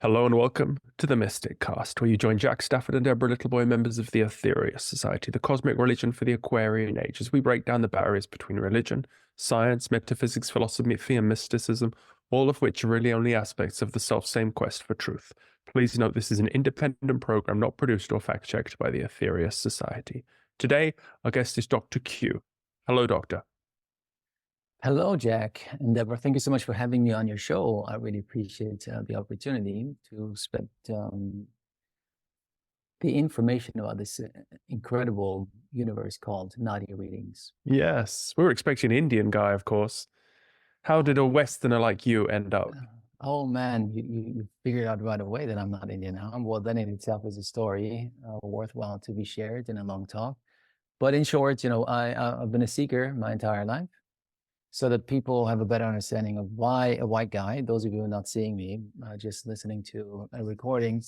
Hello and welcome to the Mysticast, where you join Jack Stafford and Deborah Littleboy, members of the Aetherius Society, the cosmic religion for the Aquarian Age, as we break down the barriers between religion, science, metaphysics, philosophy, and mysticism, all of which are really only aspects of the self-same quest for truth. Please note this is an independent program, not produced or fact-checked by the Aetherius Society. Today, our guest is Dr. Q. Hello, Doctor. Hello, Jack and Deborah. Thank you so much for having me on your show. I really appreciate the opportunity to spread the information about this incredible universe called Nadi Readings. Yes, we were expecting an Indian guy, of course. How did a Westerner like you end up? Oh man, you figured out right away that I'm not Indian. Well, that in itself is a story worthwhile to be shared in a long talk. But in short, I've been a seeker my entire life, so that people have a better understanding of why a white guy, those of you who are not seeing me, just listening to a recording,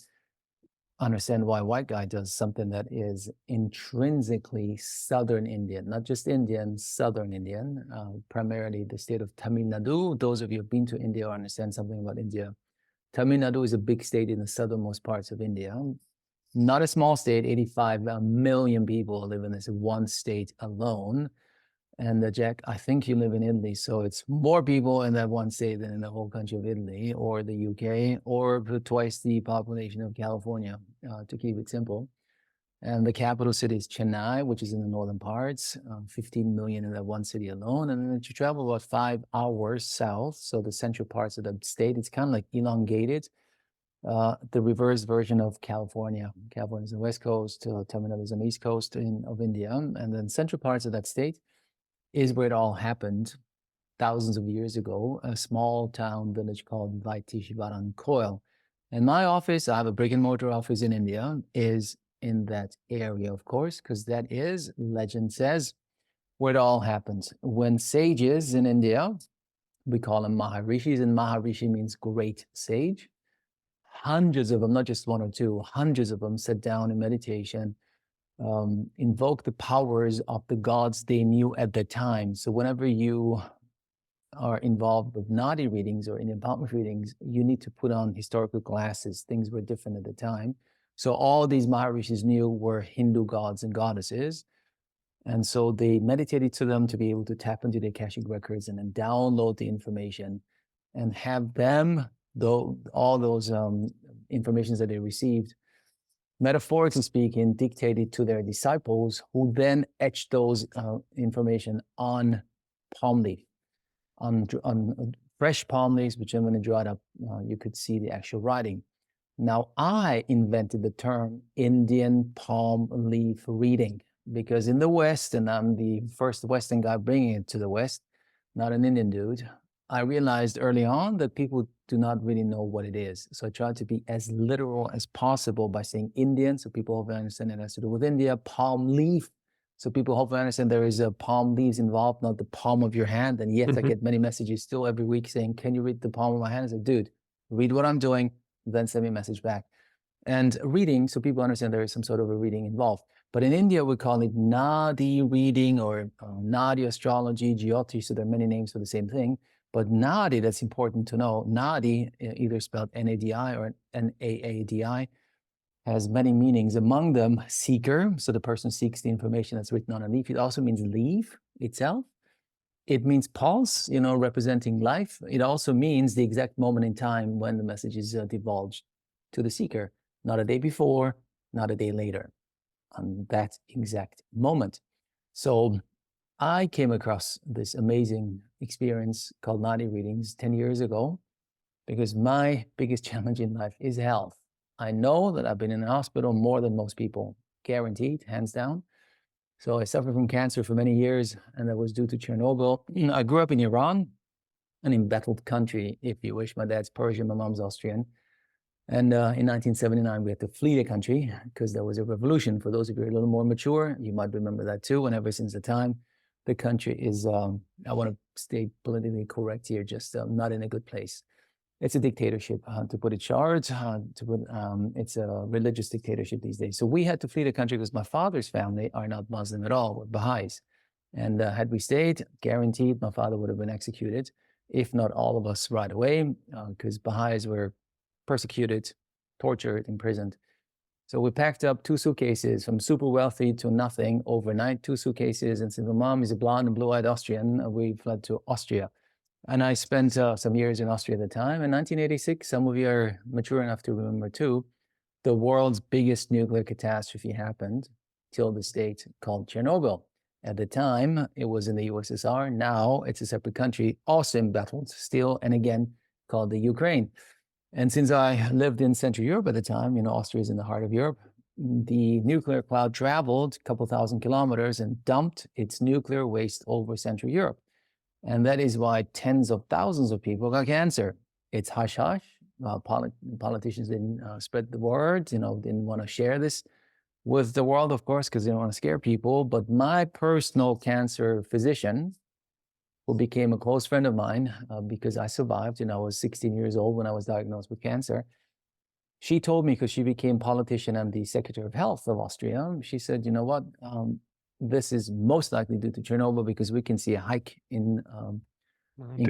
understand why a white guy does something that is intrinsically Southern Indian, not just Indian, Southern Indian, primarily the state of Tamil Nadu. Those of you who have been to India or understand something about India, Tamil Nadu is a big state in the southernmost parts of India. Not a small state, 85 million people live in this one state alone. And Jack, I think you live in Italy, so it's more people in that one state than in the whole country of Italy or the UK or twice the population of California, to keep it simple. And the capital city is Chennai, which is in the northern parts, 15 million in that one city alone. And then you travel about 5 hours south, so the central parts of the state, it's kind of like elongated, the reverse version of California. California is on the west coast, Tamil Nadu is on the east coast of India. And then central parts of that state is where it all happened thousands of years ago, a small town village called Vaitishvaran Koil. And my office, I have a brick and mortar office in India, is in that area, of course, because that is, legend says, where it all happens. When sages in India, we call them Maharishis, and Maharishi means great sage. Hundreds of them, not just one or two, hundreds of them sat down in meditation, invoke the powers of the gods they knew at the time. So whenever you are involved with Nadi readings or Indian palm readings, you need to put on historical glasses. Things were different at the time. So all these Maharishis knew were Hindu gods and goddesses. And so they meditated to them to be able to tap into the Akashic records and then download the information and have them, though all those informations that they received, metaphorically speaking, dictated to their disciples, who then etched those information on palm leaf, on fresh palm leaves, which when it dried up, you could see the actual writing. Now, I invented the term Indian palm leaf reading, because in the West, and I'm the first Western guy bringing it to the West, not an Indian dude, I realized early on that people do not really know what it is. So I tried to be as literal as possible by saying Indian, so people hopefully understand it has to do with India, palm leaf, so people hopefully understand there is a palm leaves involved, not the palm of your hand. And yet I get many messages still every week saying, can you read the palm of my hand? I said, dude, read what I'm doing, then send me a message back. And reading, so people understand there is some sort of a reading involved. But in India, we call it Nadi reading or Nadi astrology, Jyoti, so there are many names for the same thing. But Nadi, that's important to know, Nadi, either spelled N-A-D-I or N-A-A-D-I, has many meanings. Among them, seeker, so the person seeks the information that's written on a leaf. It also means leaf itself. It means pulse, representing life. It also means the exact moment in time when the message is divulged to the seeker, not a day before, not a day later, on that exact moment. So I came across this amazing experience called Nadi Readings 10 years ago, because my biggest challenge in life is health. I know that I've been in the hospital more than most people, guaranteed, hands down. So I suffered from cancer for many years, and that was due to Chernobyl. I grew up in Iran, an embattled country, if you wish. My dad's Persian, my mom's Austrian. And in 1979, we had to flee the country because there was a revolution. For those of you who are a little more mature, you might remember that too. And ever since the time, the country is, I want to stay politically correct here, just not in a good place. It's a dictatorship, to put it short. It's a religious dictatorship these days. So we had to flee the country because my father's family are not Muslim at all, we're Baha'is. And had we stayed, guaranteed my father would have been executed, if not all of us right away, because Baha'is were persecuted, tortured, imprisoned. So we packed up 2 suitcases from super wealthy to nothing overnight, 2 suitcases, and since my mom is a blonde and blue-eyed Austrian, we fled to Austria. And I spent some years in Austria at the time. In 1986, some of you are mature enough to remember too, the world's biggest nuclear catastrophe happened till this date, called Chernobyl. At the time, it was in the USSR. Now it's a separate country, also embattled still, and again, called the Ukraine. And since I lived in Central Europe at the time, Austria is in the heart of Europe, the nuclear cloud traveled a couple thousand kilometers and dumped its nuclear waste over Central Europe. And that is why tens of thousands of people got cancer. It's hush-hush. Politicians didn't spread the word, didn't want to share this with the world, of course, because they don't want to scare people. But my personal cancer physician, who became a close friend of mine because I survived, I was 16 years old when I was diagnosed with cancer. She told me, because she became politician and the Secretary of Health of Austria, she said, you know what, this is most likely due to Chernobyl because we can see a hike in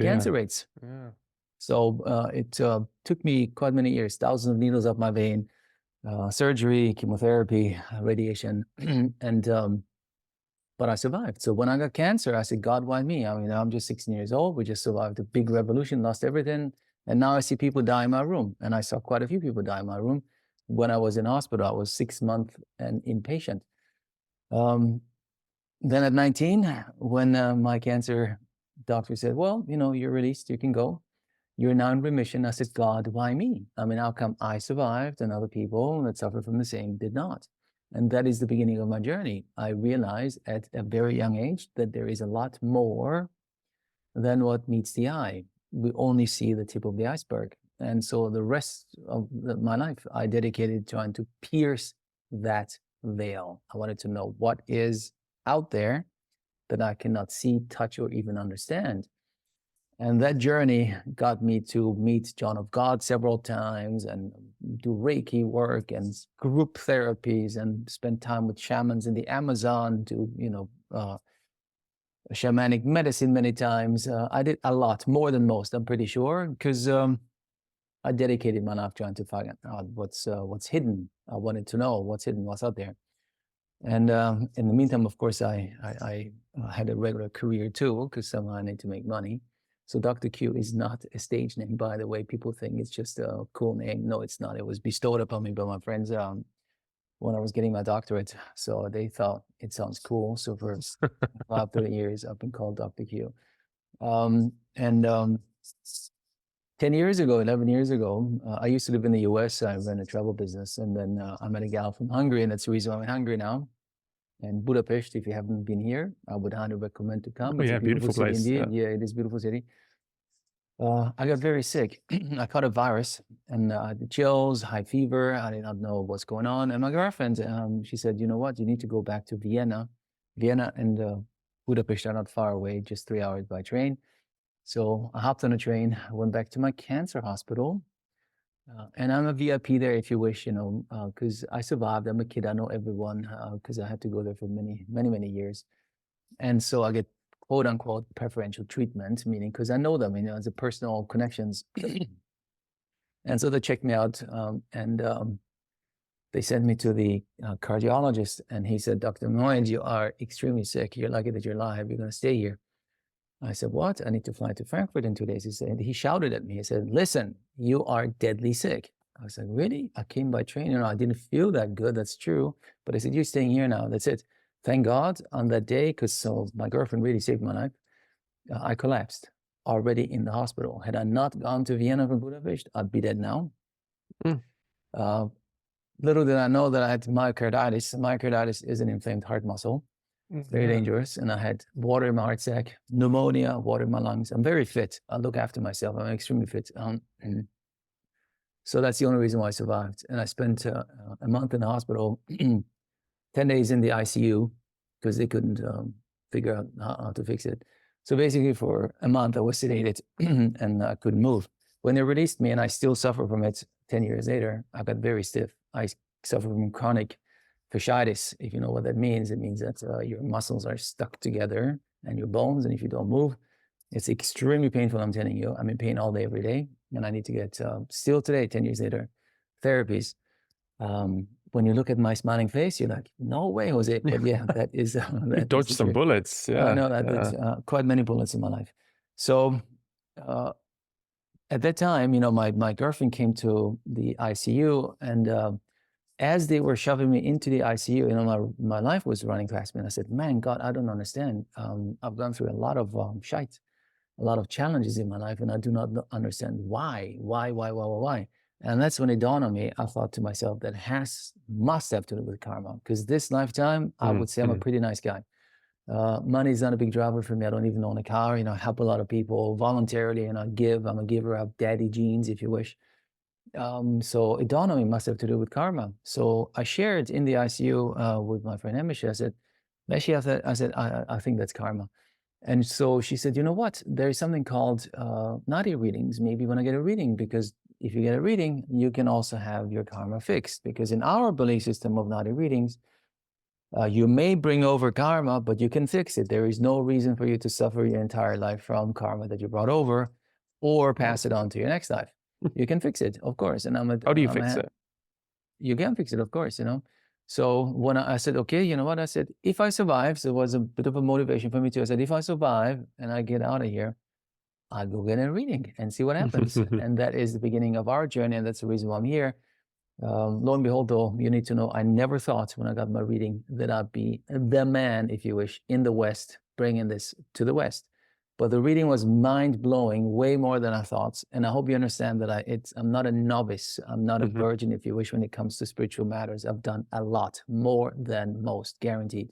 cancer rates. Yeah. So it took me quite many years, thousands of needles up my vein, surgery, chemotherapy, radiation, and but I survived. So when I got cancer, I said, God, why me? I mean, I'm just 16 years old. We just survived a big revolution, lost everything. And now I see people die in my room. And I saw quite a few people die in my room. When I was in hospital, I was 6 months and inpatient. Then at 19, when my cancer doctor said, well, you're released, you can go. You're now in remission. I said, God, why me? I mean, how come I survived and other people that suffered from the same did not? And that is the beginning of my journey. I realized at a very young age that there is a lot more than what meets the eye. We only see the tip of the iceberg. And so the rest of my life, I dedicated trying to pierce that veil. I wanted to know what is out there that I cannot see, touch, or even understand. And that journey got me to meet John of God several times and do Reiki work and group therapies and spend time with shamans in the Amazon, do, shamanic medicine many times. I did a lot, more than most, I'm pretty sure, because I dedicated my life trying to find out what's hidden. I wanted to know what's hidden, what's out there. And in the meantime, of course, I had a regular career too, because somehow I need to make money. So Dr. Q is not a stage name, by the way. People think it's just a cool name. No, it's not. It was bestowed upon me by my friends when I was getting my doctorate. So they thought it sounds cool. So for about 30 years, I've been called Dr. Q. 10 years ago, 11 years ago, I used to live in the US. I ran a travel business. And then I met a gal from Hungary, and that's the reason I'm in Hungary now. And Budapest, if you haven't been here, I would highly recommend to come. It's a beautiful city place. indeed. Yeah, it is a beautiful city. I got very sick. I caught a virus, and I had the chills, high fever. I did not know what's going on. And my girlfriend, she said, you know what, you need to go back to Vienna. Vienna and Budapest are not far away, just 3 hours by train. So I hopped on a train, went back to my cancer hospital. And I'm a VIP there, if you wish, because I survived. I'm a kid. I know everyone because I had to go there for many, many, many years. And so I get quote unquote preferential treatment, meaning because I know them, as a personal connections. And so they checked me out and they sent me to the cardiologist. And he said, Dr. Moyes, you are extremely sick. You're lucky that you're alive. You're going to stay here. I said, what? I need to fly to Frankfurt in 2 days. He shouted at me. He said, listen, you are deadly sick. I was like, really? I came by train. I didn't feel that good. That's true. But I said, you're staying here now. That's it. Thank God on that day, because my girlfriend really saved my life. I collapsed already in the hospital. Had I not gone to Vienna from Budapest, I'd be dead now. Little did I know that I had myocarditis. Myocarditis is an inflamed heart muscle. Very dangerous. And I had water in my heart sac, pneumonia, water in my lungs. I'm very fit. I look after myself. I'm extremely fit. So that's the only reason why I survived. And I spent a month in the hospital, 10 days in the ICU, because they couldn't figure out how to fix it. So basically for a month, I was sedated and I couldn't move. When they released me, and I still suffer from it 10 years later, I got very stiff. I suffer from chronic fasciitis. If you know what that means, it means that your muscles are stuck together and your bones, and if you don't move, it's extremely painful, I'm telling you. I'm in pain all day, every day. and I need to get, still today, 10 years later, therapies. When you look at my smiling face, you're like, no way, Jose. But yeah, that is You dodged some bullets. I Yeah. know that that's quite many bullets in my life. So at that time, my girlfriend came to the ICU, and as they were shoving me into the ICU, my life was running past me. And I said, man, God, I don't understand. I've gone through a lot of shite, a lot of challenges in my life, and I do not understand why. And that's when it dawned on me. I thought to myself, that must have to do with karma, because this lifetime, I would say I'm a pretty nice guy. Money is not a big driver for me. I don't even own a car. I help a lot of people voluntarily, and I give. I'm a giver. I have daddy genes, if you wish. So it dawned on me, must have to do with karma. So I shared in the ICU with my friend Emishi. I said, I think that's karma. And so she said, you know what? There is something called Nadi Readings. Maybe when I get a reading, because if you get a reading, you can also have your karma fixed. Because in our belief system of Nadi Readings, you may bring over karma, but you can fix it. There is no reason for you to suffer your entire life from karma that you brought over, or pass it on to your next life. You can fix it, of course. And how do you fix it? You can fix it, of course, So when I said, okay, you know what? I said, if I survive, so it was a bit of a motivation for me too. I said, if I survive and I get out of here, I'll go get a reading and see what happens. And that is the beginning of our journey. And that's the reason why I'm here. Lo and behold, though, you need to know, I never thought when I got my reading that I'd be the man, if you wish, in the West, bringing this to the West. But the reading was mind-blowing, way more than I thought. And I hope you understand that I'm not a novice. I'm not a virgin, if you wish, when it comes to spiritual matters. I've done a lot, more than most, guaranteed.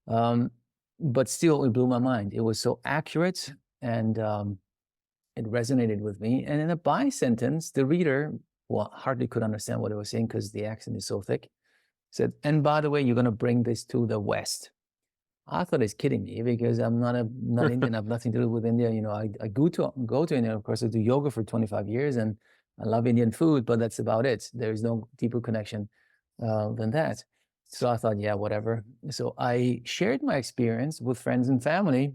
But still, it blew my mind. It was so accurate, and it resonated with me. And in a by sentence, the reader, hardly could understand what I was saying because the accent is so thick, said, and by the way, you're going to bring this to the West. I thought he's kidding me, because I'm not Indian. I have nothing to do with India. I go to India. Of course, I do yoga for 25 years, and I love Indian food, but that's about it. There is no deeper connection than that. So I thought, yeah, whatever. So I shared my experience with friends and family,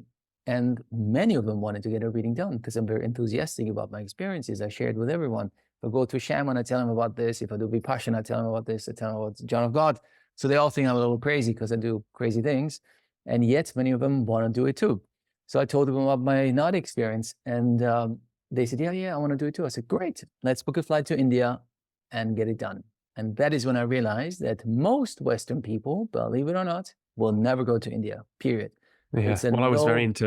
and many of them wanted to get a reading done because I'm very enthusiastic about my experiences. I shared with everyone. If I go to a shaman, I tell them about this. If I do Vipassana, I tell them about this. I tell them about John of God. So they all think I'm a little crazy because I do crazy things. And yet many of them want to do it too. So I told them about my Nadi experience, and they said, yeah, I want to do it too. I said, great, let's book a flight to India and get it done. And that is when I realized that most Western people, believe it or not, will never go to India, period. Yeah. Well, I was very into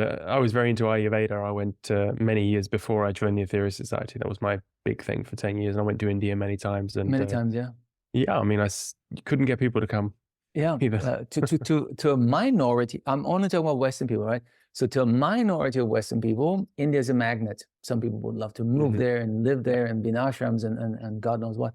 Ayurveda. I went many years before I joined the Aetherius Society. That was my big thing for 10 years. And I went to India many times. And many times, yeah. Yeah, I mean, you couldn't get people to come. Yeah, to a minority, I'm only talking about Western people, right? So to a minority of Western people, India is a magnet. Some people would love to move there and live there and be in ashrams and God knows what.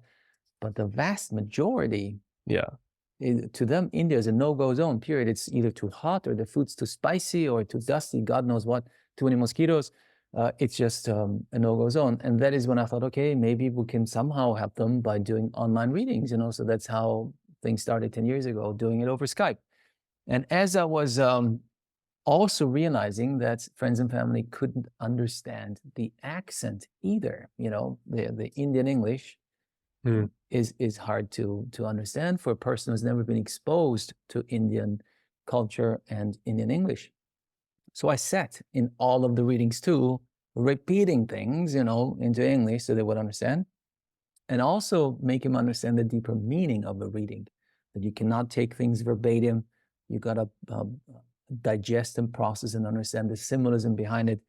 But the vast majority, to them, India is a no-go zone, period. It's either too hot, or the food's too spicy, or too dusty, God knows what, too many mosquitoes. It's just a no-go zone. And that is when I thought, okay, maybe we can somehow help them by doing online readings, So that's how things started 10 years ago, doing it over Skype. And as I was also realizing that friends and family couldn't understand the accent either, the Indian English is hard to understand for a person who's never been exposed to Indian culture and Indian English. So I sat in all of the readings too, repeating things, into English so they would understand, and also make him understand the deeper meaning of the reading, that you cannot take things verbatim. You got to digest and process and understand the symbolism behind it.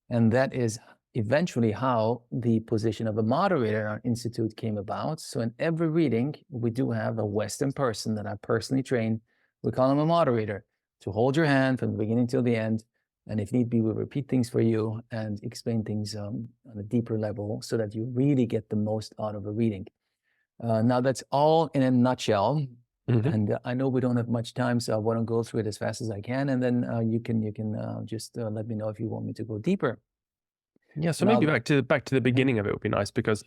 And that is eventually how the position of a moderator in our institute came about. So in every reading, we do have a Western person that I personally train. We call him a moderator, to hold your hand from the beginning till the end. And if need be, we'll repeat things for you and explain things on a deeper level so that you really get the most out of a reading. Now, that's all in a nutshell. And I know we don't have much time, so I want to go through it as fast as I can. And then you can just let me know if you want me to go deeper. Yeah, so maybe back to the beginning of it would be nice, because,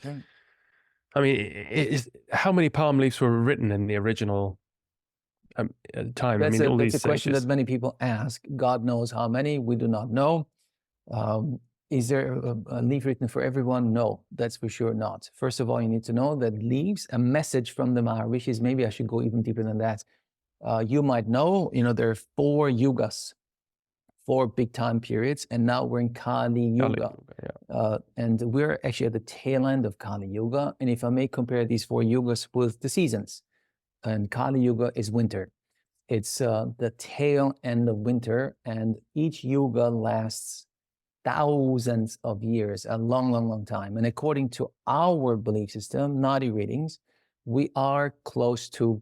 I mean, how many palm leaves were written in the original time? That's, I mean, all that's these a question sages. that many people ask. God knows how many. We do not know. Is there a leaf written for everyone? No, that's for sure not. First of all, you need to know that leaves, a message from the Maharishis, maybe I should go even deeper than that. You might know, there are 4 yugas, 4 big time periods, and now we're in Kali Yuga. And we're actually at the tail end of Kali Yuga. And if I may compare these 4 yugas with the seasons, and Kali Yuga is winter. It's the tail end of winter, and each yuga lasts thousands of years, a long, long, long time. And according to our belief system, Nadi Readings, we are close to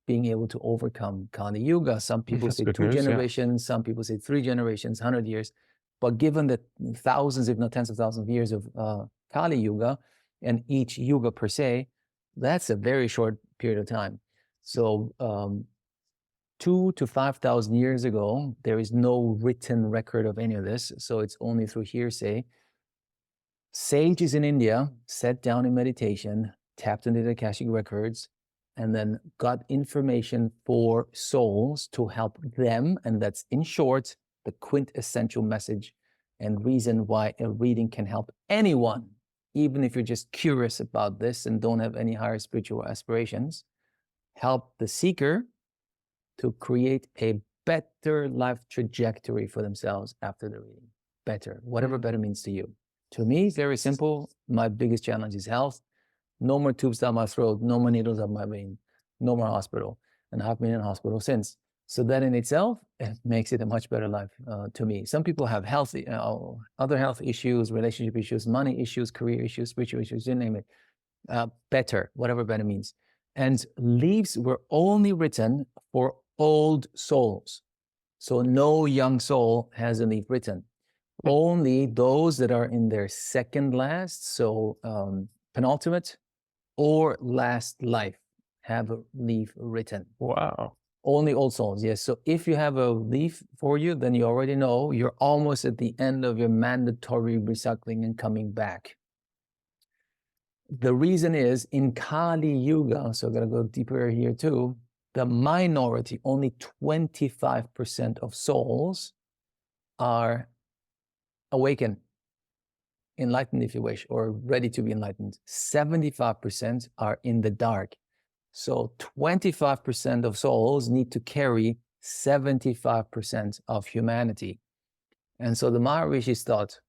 being able to overcome Kali Yuga. Some people say 2 generations, some people say 3 generations, 100 years. But given the thousands, if not tens of thousands of years of Kali Yuga, and each yuga per se, that's a very short period of time. So 2,000 to 5,000 years ago, there is no written record of any of this, so it's only through hearsay. Sages in India sat down in meditation, tapped into the Akashic records, and then got information for souls to help them, and that's, in short, the quintessential message and reason why a reading can help anyone, even if you're just curious about this and don't have any higher spiritual aspirations. Help the seeker to create a better life trajectory for themselves after the reading. Better, whatever better means to you. To me, very simple. My biggest challenge is health. No more tubes down my throat, no more needles up my vein, no more hospital. And I've been in hospital since. So that in itself, it makes it a much better life to me. Some people have healthy, other health issues, relationship issues, money issues, career issues, spiritual issues, you name it. Better, whatever better means. And leaves were only written for old souls. So no young soul has a leaf written. Only those that are in their second last, so penultimate or last life, have a leaf written. Wow. Only old souls, yes. So if you have a leaf for you, then you already know you're almost at the end of your mandatory recycling and coming back. The reason is in Kali Yuga, so I'm going to go deeper here too, the minority, only 25% of souls are awakened, enlightened if you wish, or ready to be enlightened. 75% are in the dark. So 25% of souls need to carry 75% of humanity. And so the Maharishis thought,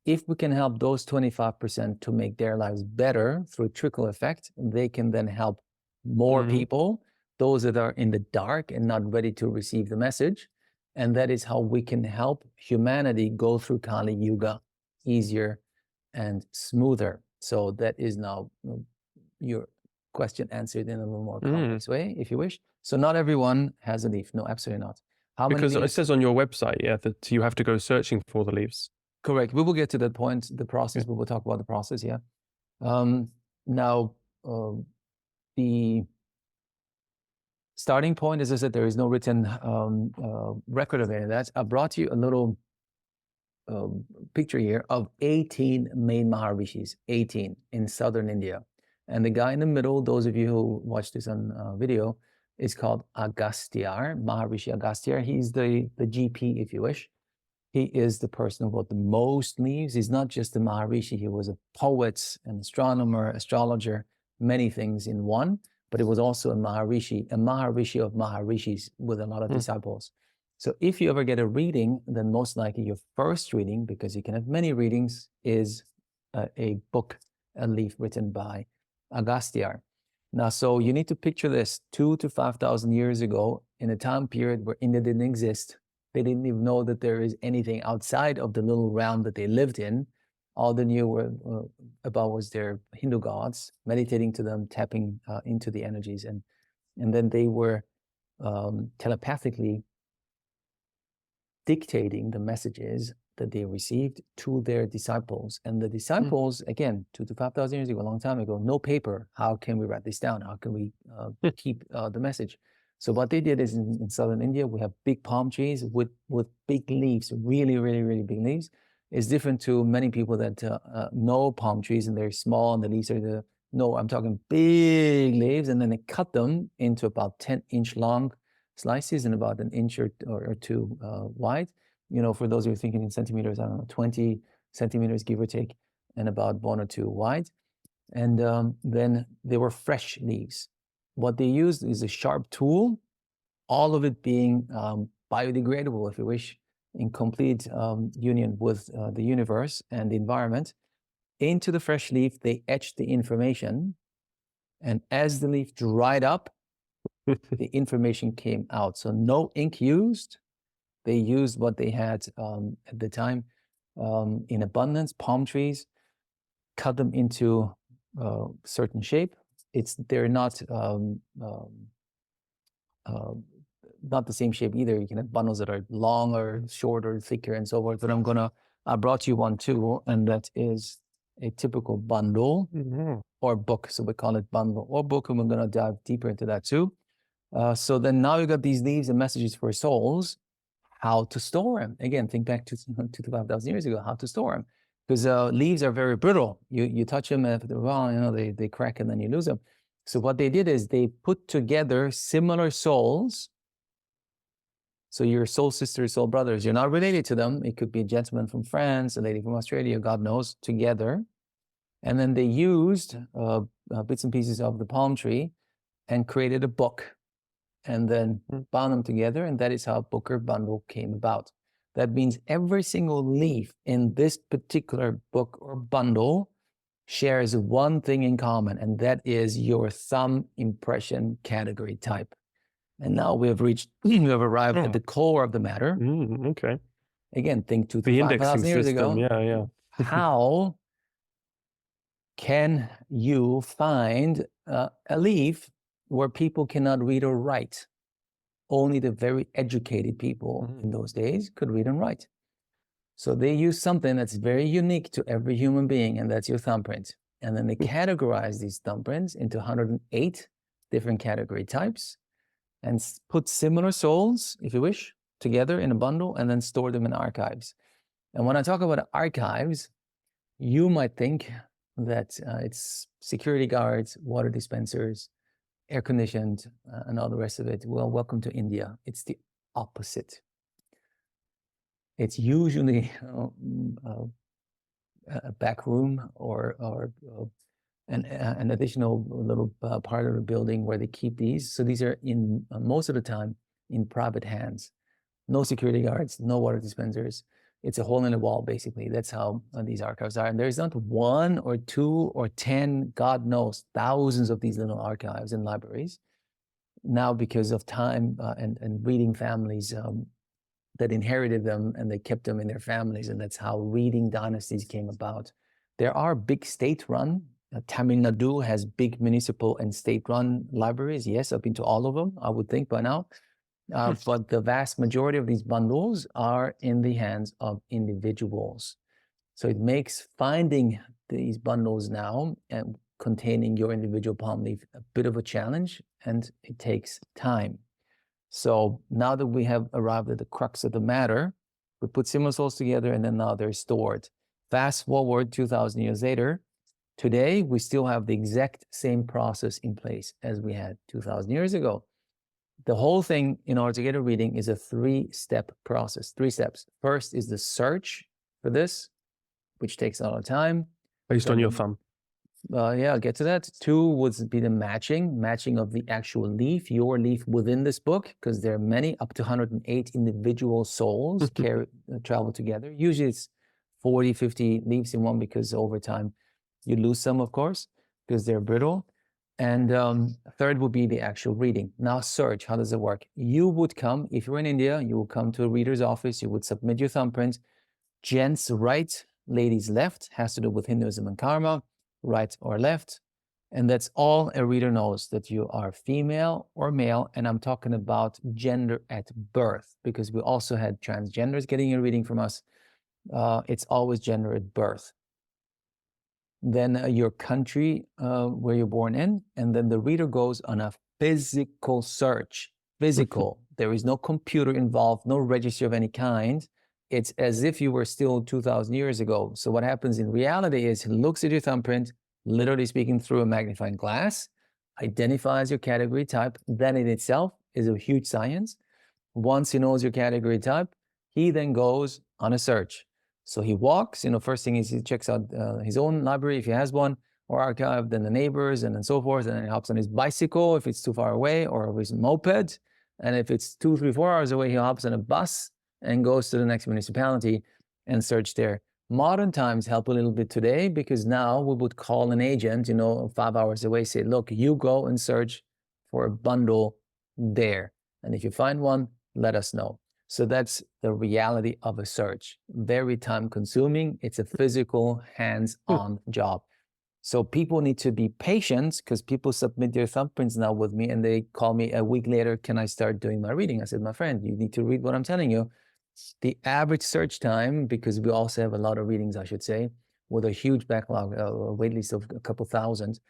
if we can help those 25% to make their lives better through trickle effect, they can then help more people, those that are in the dark and not ready to receive the message. And that is how we can help humanity go through Kali Yuga easier and smoother. So that is now your question answered in a little more complex way, if you wish. So not everyone has a leaf. No, absolutely not. How many because leaves? It says on your website, that you have to go searching for the leaves. Correct. We will get to that point, the process. We will talk about the process, Now, the starting point, as I said, there is no written record of any of that. I brought you a little picture here of 18 main Maharishis, 18 in southern India. And the guy in the middle, those of you who watch this on video, is called Agastya, Maharishi Agastya. He's the GP, if you wish. He is the person who wrote the most leaves. He's not just a Maharishi. He was a poet, an astronomer, astrologer, many things in one. But he was also a Maharishi of Maharishis with a lot of disciples. So if you ever get a reading, then most likely your first reading, because you can have many readings, is a book, a leaf written by Agastya. Now, so you need to picture this 2,000 to 5,000 years ago, in a time period where India didn't exist. They didn't even know that there is anything outside of the little realm that they lived in. All they knew about was their Hindu gods, meditating to them, tapping into the energies. And then they were telepathically dictating the messages that they received to their disciples. And the disciples, again, 2,000 to 5,000 years ago, a long time ago, no paper. How can we write this down? How can we keep the message? So what they did is in southern India, we have big palm trees with big leaves, really, really, really big leaves. It's different to many people that know palm trees and they're small and the leaves are no, I'm talking big leaves, and then they cut them into about 10-inch long slices and about an inch or two wide. For those who are thinking in centimeters, I don't know, 20 centimeters, give or take, and about 1 or 2 wide. And then there were fresh leaves. What they used is a sharp tool, all of it being biodegradable, if you wish, in complete union with the universe and the environment. Into the fresh leaf, they etched the information. And as the leaf dried up, the information came out. So no ink used. They used what they had at the time in abundance, palm trees, cut them into certain shape. They're not the same shape either. You can have bundles that are longer, shorter, thicker, and so forth. But I brought you one too, and that is a typical bundle or book. So we call it bundle or book, and we're going to dive deeper into that too. So then now you got these leaves and messages for souls, how to store them. Again, think back to 5,000 years ago, how to store them. Because leaves are very brittle. You touch them, after a while, they crack and then you lose them. So what they did is they put together similar souls. So your soul sisters, soul brothers, you're not related to them. It could be a gentleman from France, a lady from Australia, God knows, together. And then they used bits and pieces of the palm tree and created a book and then bound them together. And that is how book or bundle came about. That means every single leaf in this particular book or bundle shares one thing in common, and that is your thumb impression category type. And now we have arrived at the core of the matter. Okay. Again, think 2,000 to 5,000 years ago. Yeah. How can you find a leaf where people cannot read or write? Only the very educated people in those days could read and write. So they use something that's very unique to every human being, and that's your thumbprint. And then they categorize these thumbprints into 108 different category types and put similar souls, if you wish, together in a bundle and then store them in archives. And when I talk about archives, you might think that it's security guards, water dispensers, air-conditioned, and all the rest of it. Well, welcome to India. It's the opposite. It's usually a back room or an additional little part of the building where they keep these. So these are in most of the time in private hands. No security guards, no water dispensers. It's a hole in the wall, basically. That's how these archives are. And there's not 1 or 2 or 10, God knows, thousands of these little archives and libraries. Now, because of time and reading families that inherited them and they kept them in their families, and that's how reading dynasties came about. There are big state-run. Tamil Nadu has big municipal and state-run libraries. Yes, I've been to all of them, I would think by now. But the vast majority of these bundles are in the hands of individuals. So it makes finding these bundles now and containing your individual palm leaf a bit of a challenge, and it takes time. So now that we have arrived at the crux of the matter, we put similar souls together and then now they're stored. Fast forward 2,000 years later, today we still have the exact same process in place as we had 2,000 years ago. The whole thing, in order to get a reading, is a 3-step process. 3 steps. First is the search for this, which takes a lot of time. Based on your thumb. Yeah, I'll get to that. 2 would be the matching of the actual leaf, your leaf within this book, because there are many, up to 108 individual souls travel together. Usually it's 40, 50 leaves in one, because over time you lose some, of course, because they're brittle. And 3rd would be the actual reading. Now search, how does it work? You would come, if you're in India, you will come to a reader's office, you would submit your thumbprint. Gents right, ladies left, has to do with Hinduism and karma, right or left. And that's all a reader knows, that you are female or male. And I'm talking about gender at birth, because we also had transgenders getting a reading from us. It's always gender at birth. Then your country where you're born in, and then the reader goes on a physical search. Physical. There is no computer involved, no registry of any kind. It's as if you were still 2,000 years ago. So what happens in reality is he looks at your thumbprint, literally speaking, through a magnifying glass, identifies your category type. That in itself is a huge science. Once he knows your category type, he then goes on a search. So he walks, first thing is he checks out his own library if he has one, or archive, then the neighbors, and then so forth. And then he hops on his bicycle if it's too far away, or his moped. And if it's 2, 3, 4 hours away, he hops on a bus and goes to the next municipality and search there. Modern times help a little bit today, because now we would call an agent, 5 hours away, say, look, you go and search for a bundle there. And if you find one, let us know. So that's the reality of a search. Very time consuming. It's a physical, hands-on job. So people need to be patient, because people submit their thumbprints now with me and they call me a week later, can I start doing my reading? I said, my friend, you need to read what I'm telling you. The average search time, because we also have a lot of readings, I should say, with a huge backlog, a wait list of a couple thousand,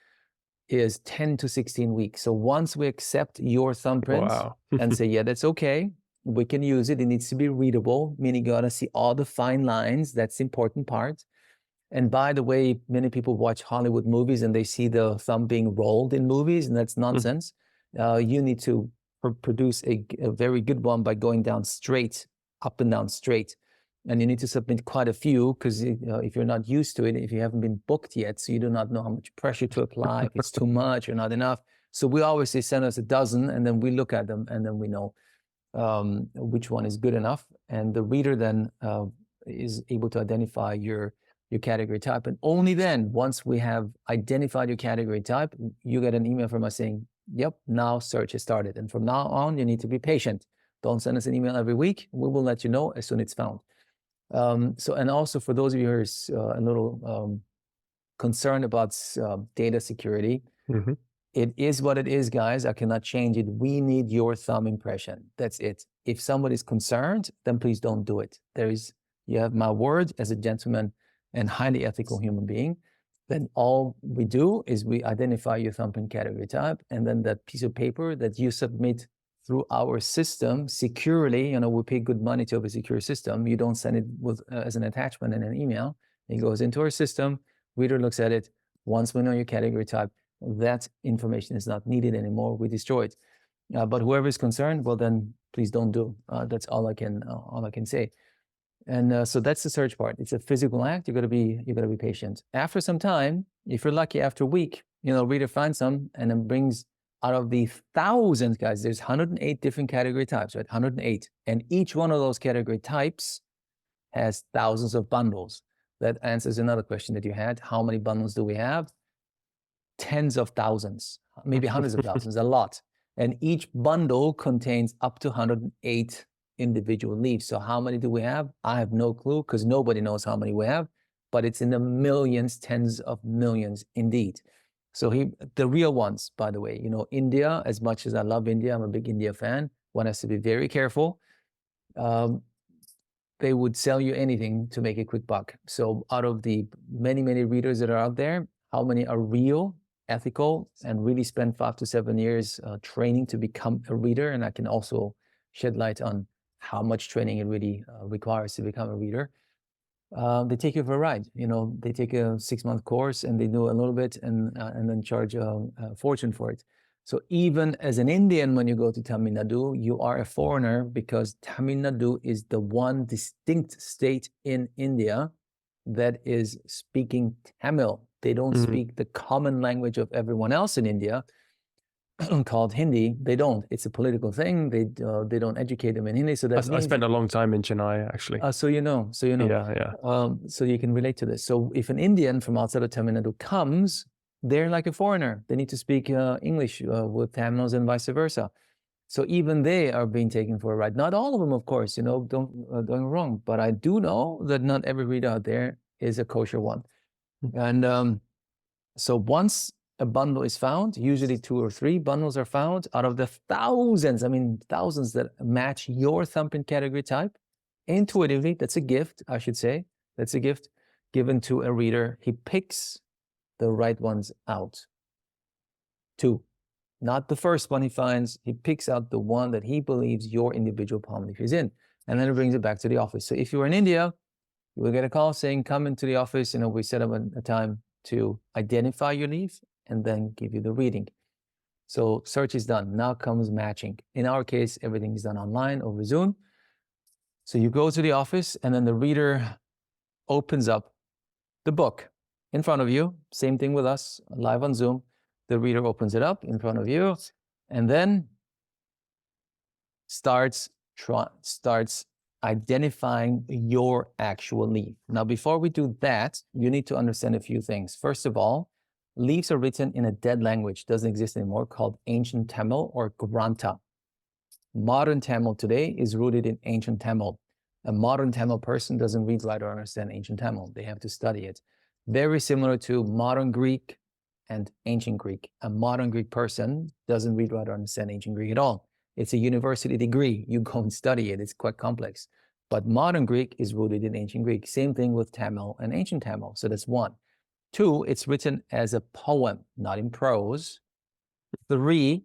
is 10 to 16 weeks. So once we accept your thumbprint and say, yeah, that's okay, we can use it. It needs to be readable, meaning you gotta see all the fine lines. That's the important part. And by the way, many people watch Hollywood movies and they see the thumb being rolled in movies, and that's nonsense. You need to produce a very good one by going down straight, up and down straight. And you need to submit quite a few, because if you're not used to it, if you haven't been booked yet, so you do not know how much pressure to apply, if it's too much or not enough. So we always say, send us a dozen, and then we look at them, and then we know which one is good enough. And the reader then is able to identify your category type. And only then, once we have identified your category type, you get an email from us saying, yep, now search has started. And from now on, you need to be patient. Don't send us an email every week. We will let you know as soon as it's found. And also for those of you who are a little concerned about data security, it is what it is, guys. I cannot change it. We need your thumb impression. That's it. If somebody's concerned, then please don't do it. You have my word as a gentleman and highly ethical human being. Then all we do is we identify your thumbprint category type, and then that piece of paper that you submit through our system securely, we pay good money to have a secure system. You don't send it with as an attachment in an email. It goes into our system. Reader looks at it. Once we know your category type, that information is not needed anymore. We destroy it. But whoever is concerned, well, then please don't do. That's all I can say. And so that's the search part. It's a physical act. You gotta be patient. After some time, if you're lucky, after a week, reader finds some and then brings out of the thousands, guys. There's 108 different category types, right? 108, and each one of those category types has thousands of bundles. That answers another question that you had. How many bundles do we have? Tens of thousands, maybe hundreds of thousands, a lot. And each bundle contains up to 108 individual leaves. So how many do we have? I have no clue, because nobody knows how many we have, but it's in the millions, tens of millions indeed. So the real ones, by the way, India, as much as I love India, I'm a big India fan, one has to be very careful. They would sell you anything to make a quick buck. So out of the many, many readers that are out there, how many are real, ethical, and really spend 5 to 7 years training to become a reader? And I can also shed light on how much training it really requires to become a reader. They take you for a ride. They take a 6-month course and they do a little bit and then charge a fortune for it. So even as an Indian, when you go to Tamil Nadu, you are a foreigner, because Tamil Nadu is the one distinct state in India that is speaking Tamil. They don't speak the common language of everyone else in India, called Hindi. They don't. It's a political thing. They don't educate them in Hindi. So that I spent a long time in Chennai, actually. So you know. Yeah. So you can relate to this. So if an Indian from outside of Tamil Nadu comes, they're like a foreigner. They need to speak English with Tamils and vice versa. So even they are being taken for a ride. Not all of them, of course. Don't get me wrong. But I do know that not every reader out there is a kosher one. And so once a bundle is found, usually 2 or 3 bundles are found out of the thousands, thousands that match your thumbprint category type. Intuitively, that's a gift, I should say. That's a gift given to a reader. He picks the right ones out. 2, not the first one he finds. He picks out the one that he believes your individual palm leaf is in, and then he brings it back to the office. So if you're in India, you will get a call saying, come into the office. We set up a time to identify your leaf and then give you the reading. So search is done. Now comes matching. In our case, everything is done online over Zoom. So you go to the office, and then the reader opens up the book in front of you. Same thing with us, live on Zoom. The reader opens it up in front of you and then starts identifying your actual leaf. Now, before we do that, you need to understand a few things. First of all, leaves are written in a dead language, doesn't exist anymore, called ancient Tamil or Granta. Modern Tamil today is rooted in ancient Tamil. A modern Tamil person doesn't read, write, or understand ancient Tamil. They have to study it. Very similar to modern Greek and ancient Greek. A modern Greek person doesn't read, write, or understand ancient Greek at all. It's a university degree. You go and study it. It's quite complex. But modern Greek is rooted in ancient Greek. Same thing with Tamil and ancient Tamil. So that's one. Two, it's written as a poem, not in prose. Three,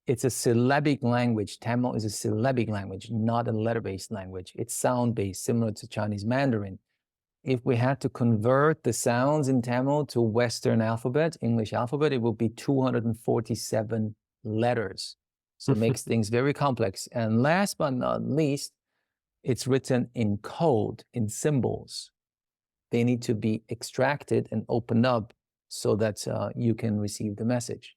it's a syllabic language. Tamil is a syllabic language, not a letter-based language. It's sound-based, similar to Chinese Mandarin. If we had to convert the sounds in Tamil to Western alphabet, English alphabet, it would be 247 letters. So it makes things very complex. And last but not least, it's written in code, in symbols. They need to be extracted and opened up so that you can receive the message.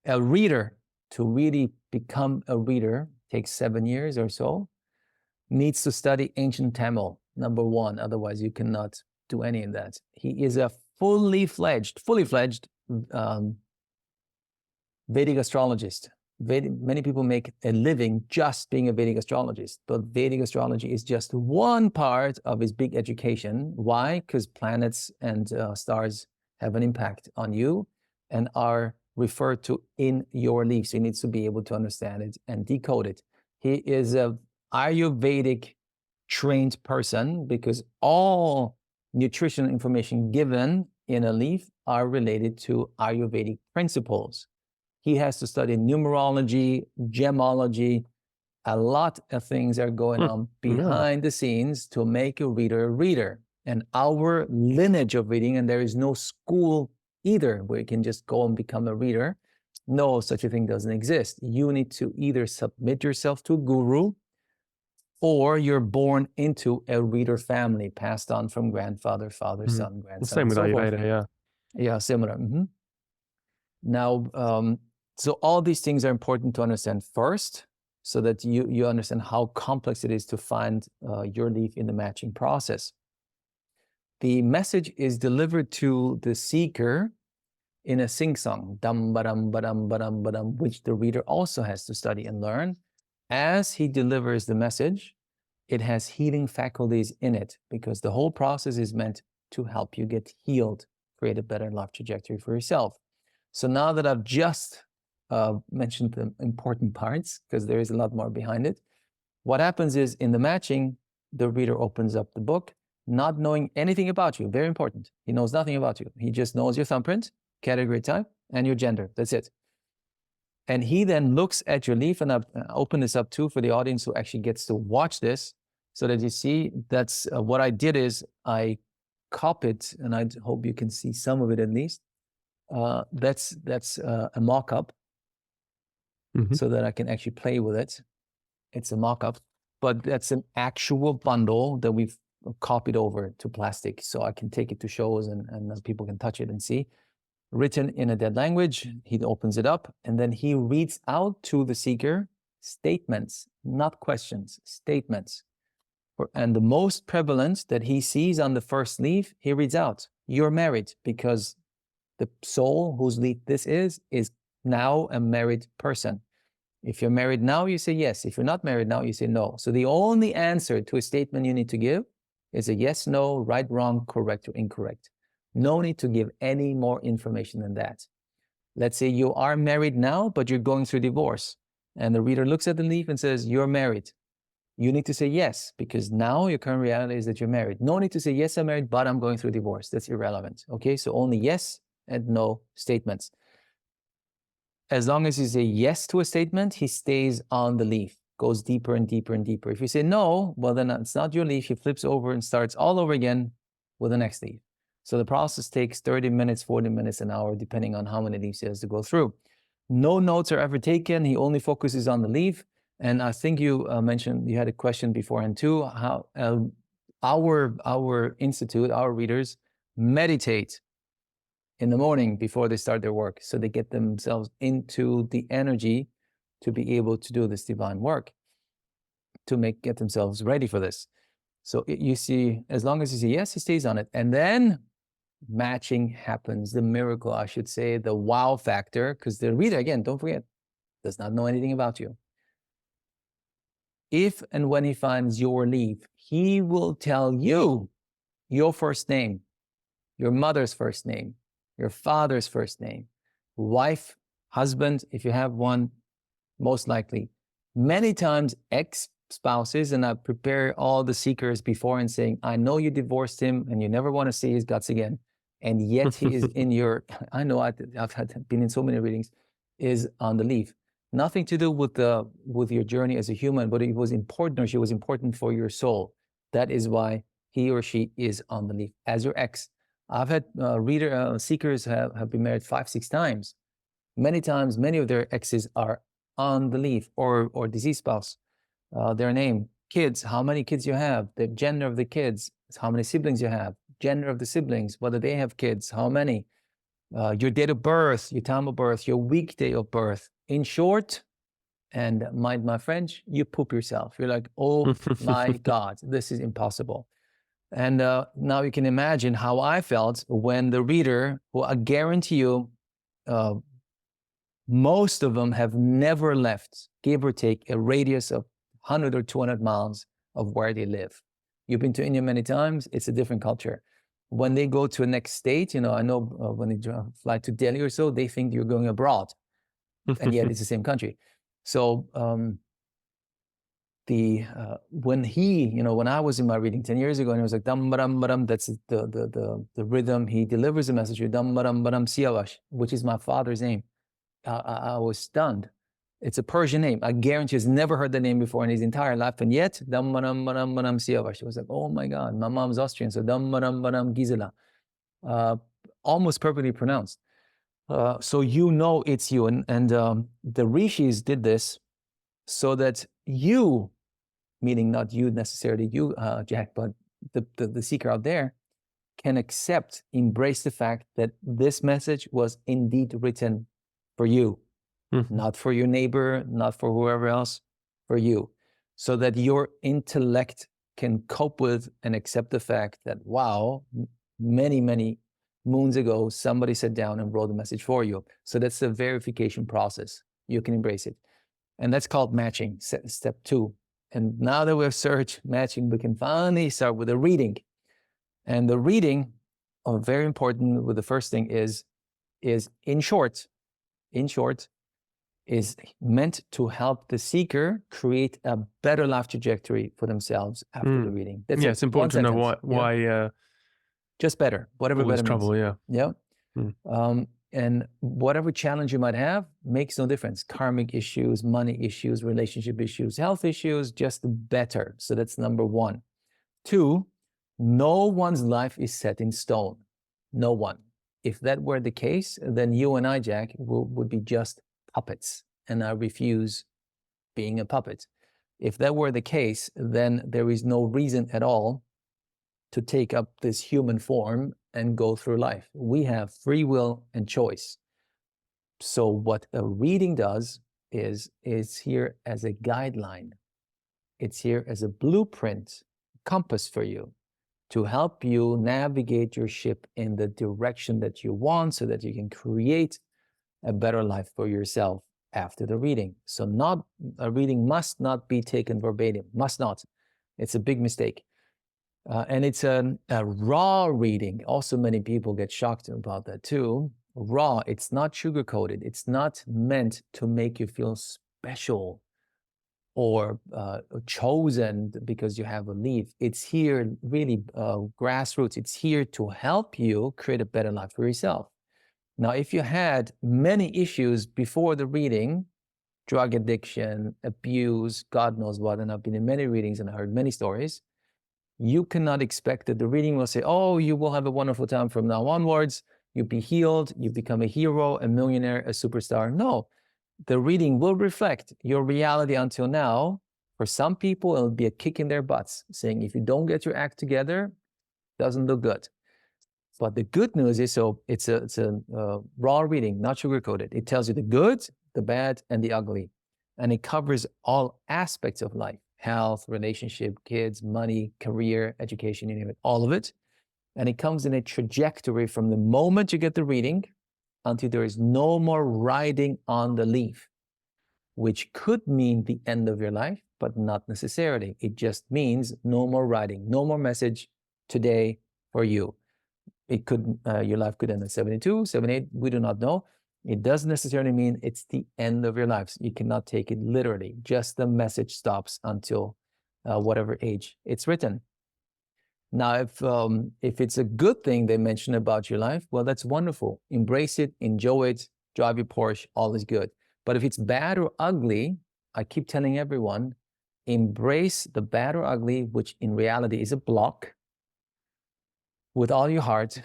A reader, to really become a reader, takes 7 years or so, needs to study ancient Tamil, number one. Otherwise, you cannot do any of that. He is a fully fledged Vedic astrologist. Many people make a living just being a Vedic astrologist, but Vedic astrology is just one part of his big education. Why? Because planets and stars have an impact on you and are referred to in your leaf. So he needs to be able to understand it and decode it. He is a Ayurvedic trained person because all nutritional information given in a leaf are related to Ayurvedic principles. He has to study numerology, gemology. A lot of things are going on behind the scenes to make a reader a reader. And our lineage of reading, and there is no school either where you can just go and become a reader. No, such a thing doesn't exist. You need to either submit yourself to a guru or you're born into a reader family, passed on from grandfather, father, son, grandson. Same with Ayurveda, yeah. Yeah, similar. Now, so all these things are important to understand first, so that you understand how complex it is to find your leaf in the matching process. The message is delivered to the seeker in a sing-song, dum badum badum badum badum, which the reader also has to study and learn. As he delivers the message, it has healing faculties in it, because the whole process is meant to help you get healed, create a better life trajectory for yourself. So now that I've just mentioned the important parts, because there is a lot more behind it, what happens is in the matching, the reader opens up the book, not knowing anything about you. Very important. He knows nothing about you. He just knows your thumbprint, category type, and your gender. That's it. And he then looks at your leaf, and I've opened this up too for the audience who actually gets to watch this, so that you see that's what I did is I copied, and I hope you can see some of it at least. That's a mock-up, so that I can actually play with it. It's a mock-up, but that's an actual bundle that we've copied over to plastic, so I can take it to shows and people can touch it and see. Written in a dead language, he opens it up, and then he reads out to the seeker statements, not questions, statements. And the most prevalent that he sees on the first leaf, he reads out, "You're married," because the soul whose leaf this is now a married person. If you're married now, you say yes. If you're not married now, you say no. So the only answer to a statement you need to give is a yes, no, right, wrong, correct, or incorrect. No need to give any more information than that. Let's say you are married now, but you're going through divorce. And the reader looks at the leaf and says, "You're married." You need to say yes, because now your current reality is that you're married. No need to say, "Yes, I'm married, but I'm going through divorce." That's irrelevant. Okay, so only yes and no statements. As long as you say yes to a statement, he stays on the leaf, goes deeper and deeper and deeper. If you say no, well, then it's not your leaf. He flips over and starts all over again with the next leaf. So the process takes 30 minutes, 40 minutes, an hour, depending on how many leaves he has to go through. No notes are ever taken. He only focuses on the leaf. And I think you mentioned, you had a question beforehand too, how our institute, our readers meditate in the morning before they start their work, so they get themselves into the energy to be able to do this divine work, to get themselves ready for this. So you see, as long as you say yes, he stays on it. And then matching happens, the miracle, I should say, the wow factor, because the reader, again, don't forget, does not know anything about you. If and when he finds your leaf, he will tell you your first name, your mother's first name, your father's first name, wife, husband, if you have one, most likely. Many times ex-spouses, and I prepare all the seekers before and saying, I know you divorced him and you never want to see his guts again. And yet he is in your, I know I've been in so many readings, is on the leaf. Nothing to do with your journey as a human, but it was important, or she was important for your soul. That is why he or she is on the leaf as your ex. I've had seekers have been married 5-6 times. Many times, many of their exes are on the leaf, or deceased spouse. Their name, kids, how many kids you have, the gender of the kids, how many siblings you have, gender of the siblings, whether they have kids, how many, your date of birth, your time of birth, your weekday of birth. In short, and mind my French, you poop yourself. You're like, oh my God, this is impossible. And now you can imagine how I felt when the reader, who I guarantee you, most of them have never left, give or take, a radius of 100 or 200 miles of where they live. You've been to India many times, it's a different culture. When they go to a next state, I know when they fly to Delhi or so, they think you're going abroad, and yet it's the same country. So when when I was in my reading 10 years ago, and it was like dam baram baram, that's the rhythm. He delivers the message, dam baram baram siyavash, which is my father's name. I was stunned. It's a Persian name. I guarantee he's never heard the name before in his entire life, and yet dam baram baram baram siyavash. It was like, oh my God, my mom's Austrian, so dam baram baram Gisela, almost perfectly pronounced. So it's you, and the rishis did this so that you, meaning not you necessarily, you, Jack, but the seeker out there, can accept, embrace the fact that this message was indeed written for you, not for your neighbor, not for whoever else, for you, so that your intellect can cope with and accept the fact that, wow, many, many moons ago, somebody sat down and wrote a message for you. So that's the verification process. You can embrace it. And that's called matching, step 2. And now that we've searched matching, we can finally start with a reading. And the reading, very important with the first thing is in short, is meant to help the seeker create a better life trajectory for themselves after the reading. That's it's important to know why just better, whatever better trouble, means. Yeah. And whatever challenge you might have makes no difference. Karmic issues, money issues, relationship issues, health issues, just better. So that's number 1. 2, no one's life is set in stone. No one. If that were the case, then you and I, Jack, would be just puppets. And I refuse being a puppet. If that were the case, then there is no reason at all to take up this human form and go through life. We have free will and choice. So what a reading does is here as a guideline. It's here as a blueprint, compass for you, to help you navigate your ship in the direction that you want, so that you can create a better life for yourself after the reading. So a reading must not be taken verbatim, must not. It's a big mistake. And it's a raw reading. Also, many people get shocked about that too. Raw, it's not sugar-coated. It's not meant to make you feel special or chosen because you have a leaf. It's here really grassroots. It's here to help you create a better life for yourself. Now, if you had many issues before the reading, drug addiction, abuse, God knows what, and I've been in many readings and I heard many stories, you cannot expect that the reading will say, oh, you will have a wonderful time from now onwards. You'll be healed. You become a hero, a millionaire, a superstar. No, the reading will reflect your reality until now, For some people, it'll be a kick in their butts, saying if you don't get your act together, doesn't look good. But the good news is, so it's a raw reading, not sugar-coated. It tells you the good, the bad, and the ugly. And it covers all aspects of life: health, relationship, kids, money, career, education, you name it, all of it. And it comes in a trajectory from the moment you get the reading until there is no more riding on the leaf, which could mean the end of your life, but not necessarily. It just means no more riding, no more message today for you. It could, your life could end at 72, 78, we do not know. It doesn't necessarily mean it's the end of your life. You cannot take it literally. Just the message stops until whatever age it's written. Now, if it's a good thing they mention about your life, well, that's wonderful. Embrace it, enjoy it, drive your Porsche, all is good. But if it's bad or ugly, I keep telling everyone, embrace the bad or ugly, which in reality is a block, with all your heart,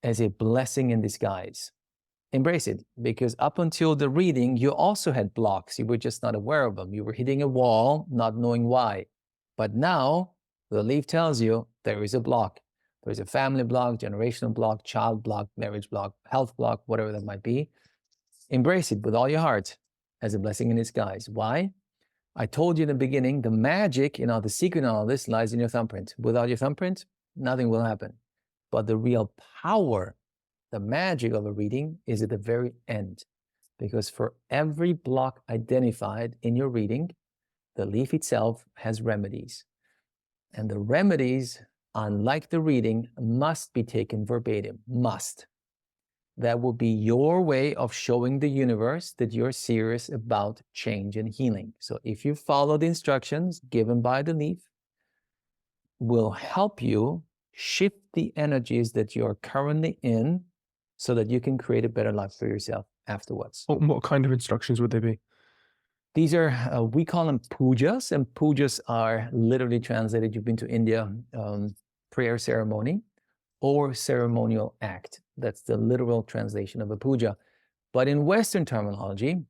as a blessing in disguise. Embrace it, because up until the reading, you also had blocks. You were just not aware of them. You were hitting a wall, not knowing why. But now, the leaf tells you there is a block. There's a family block, generational block, child block, marriage block, health block, whatever that might be. Embrace it with all your heart as a blessing in disguise. Why? I told you in the beginning, the magic, the secret in all this lies in your thumbprint. Without your thumbprint, nothing will happen. But the real power, the magic of a reading is at the very end. Because for every block identified in your reading, the leaf itself has remedies. And the remedies, unlike the reading, must be taken verbatim. Must. That will be your way of showing the universe that you're serious about change and healing. So if you follow the instructions given by the leaf, will help you shift the energies that you're currently in so that you can create a better life for yourself afterwards. What kind of instructions would they be? These are, we call them pujas, and pujas are literally translated, you've been to India, prayer ceremony or ceremonial act. That's the literal translation of a puja. But in Western terminology,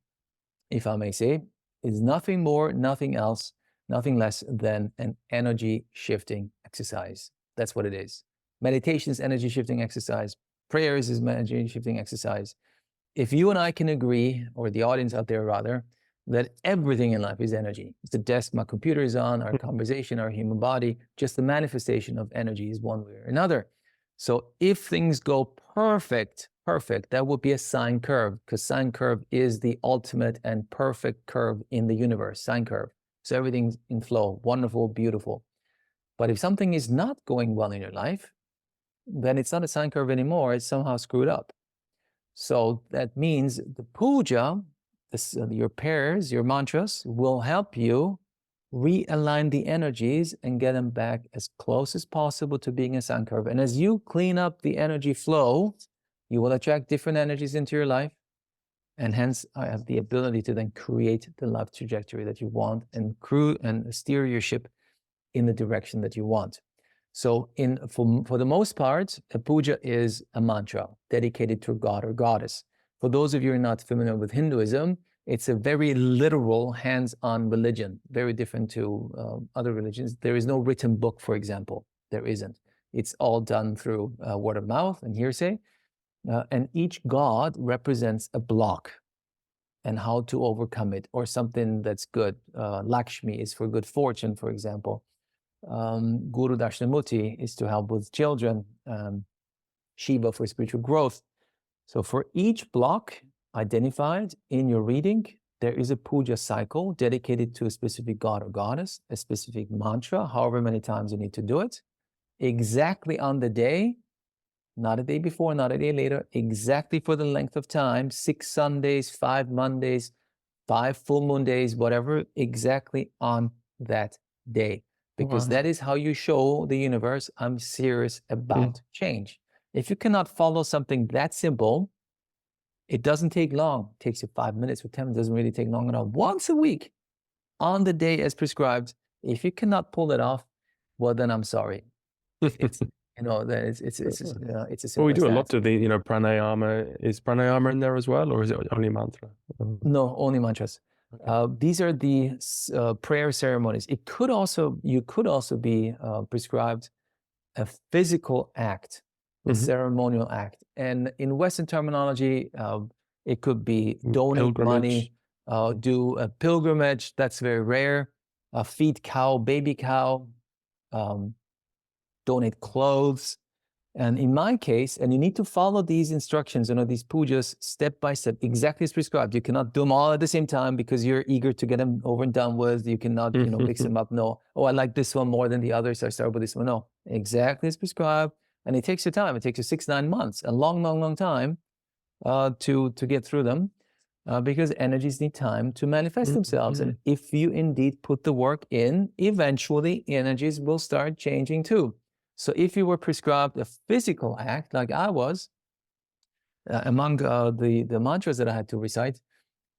if I may say, is nothing more, nothing else, nothing less than an energy shifting exercise. That's what it is. Meditation is energy shifting exercise. Prayers is energy shifting exercise. If you and I can agree, or the audience out there rather, that everything in life is energy. It's the desk my computer is on, our conversation, our human body, just the manifestation of energy is one way or another. So if things go perfect, that would be a sine curve, because sine curve is the ultimate and perfect curve in the universe, sine curve. So everything's in flow, wonderful, beautiful. But if something is not going well in your life, then it's not a sine curve anymore, it's somehow screwed up. So that means the puja, your prayers, your mantras will help you realign the energies and get them back as close as possible to being a sine curve. And as you clean up the energy flow, you will attract different energies into your life, and hence I have the ability to then create the life trajectory that you want and steer your ship in the direction that you want. So for the most part, a puja is a mantra dedicated to a god or goddess. For those of you who are not familiar with Hinduism, it's a very literal, hands-on religion, very different to other religions. There is no written book, for example. There isn't. It's all done through word of mouth and hearsay. And each god represents a block and how to overcome it, or something that's good. Lakshmi is for good fortune, for example. Guru Dakshinamurti is to help with children. Shiva for spiritual growth. So for each block identified in your reading, there is a puja cycle dedicated to a specific god or goddess, a specific mantra, however many times you need to do it, exactly on the day, not a day before, not a day later, exactly for the length of time, 6 Sundays, 5 Mondays, 5 full moon days, whatever, exactly on that day. Because that is how you show the universe, I'm serious about change. If you cannot follow something that simple, it doesn't take long. It takes you 5 minutes or 10 minutes. It doesn't really take long enough. Once a week, on the day as prescribed. If you cannot pull it off, well, then I'm sorry. It's it's a simple. Well, we do a lot of the pranayama. Is pranayama in there as well, or is it only mantra? No, only mantras. These are the prayer ceremonies. You could also be prescribed a physical act, a ceremonial act. And in Western terminology, it could be donate money, do a pilgrimage. That's very rare. Feed cow, baby cow, donate clothes. And in my case, and you need to follow these instructions, these pujas step by step, exactly as prescribed. You cannot do them all at the same time because you're eager to get them over and done with. You cannot, mix them up. No, oh, I like this one more than the others, so I start with this one. No, exactly as prescribed. And it takes you time. It takes you 6-9 months, a long, long, long time to get through them because energies need time to manifest themselves. And if you indeed put the work in, eventually energies will start changing too. So if you were prescribed a physical act, like I was, among the mantras that I had to recite,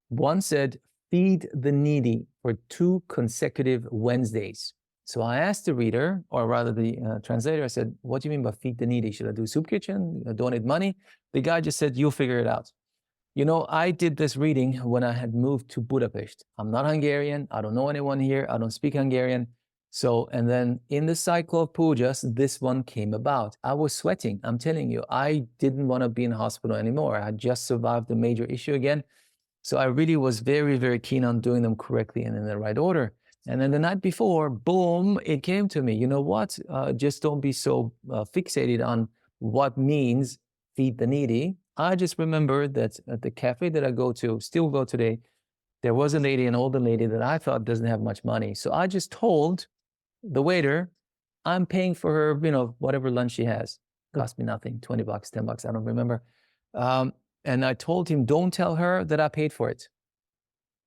one said, feed the needy for 2 consecutive Wednesdays. So I asked the reader, or rather the translator, I said, what do you mean by feed the needy? Should I do soup kitchen, donate money? The guy just said, you'll figure it out. I did this reading when I had moved to Budapest. I'm not Hungarian. I don't know anyone here. I don't speak Hungarian. So, and then in the cycle of pujas, this one came about. I was sweating. I'm telling you, I didn't want to be in hospital anymore. I had just survived a major issue again. So I really was very, very keen on doing them correctly and in the right order. And then the night before, boom, it came to me. You know what? Just don't be so fixated on what means feed the needy. I just remembered that at the cafe that I still go today, there was a lady, an older lady that I thought doesn't have much money. So I just told the waiter, I'm paying for her, whatever lunch she has. Cost me nothing, $20, $10, I don't remember. And I told him, don't tell her that I paid for it.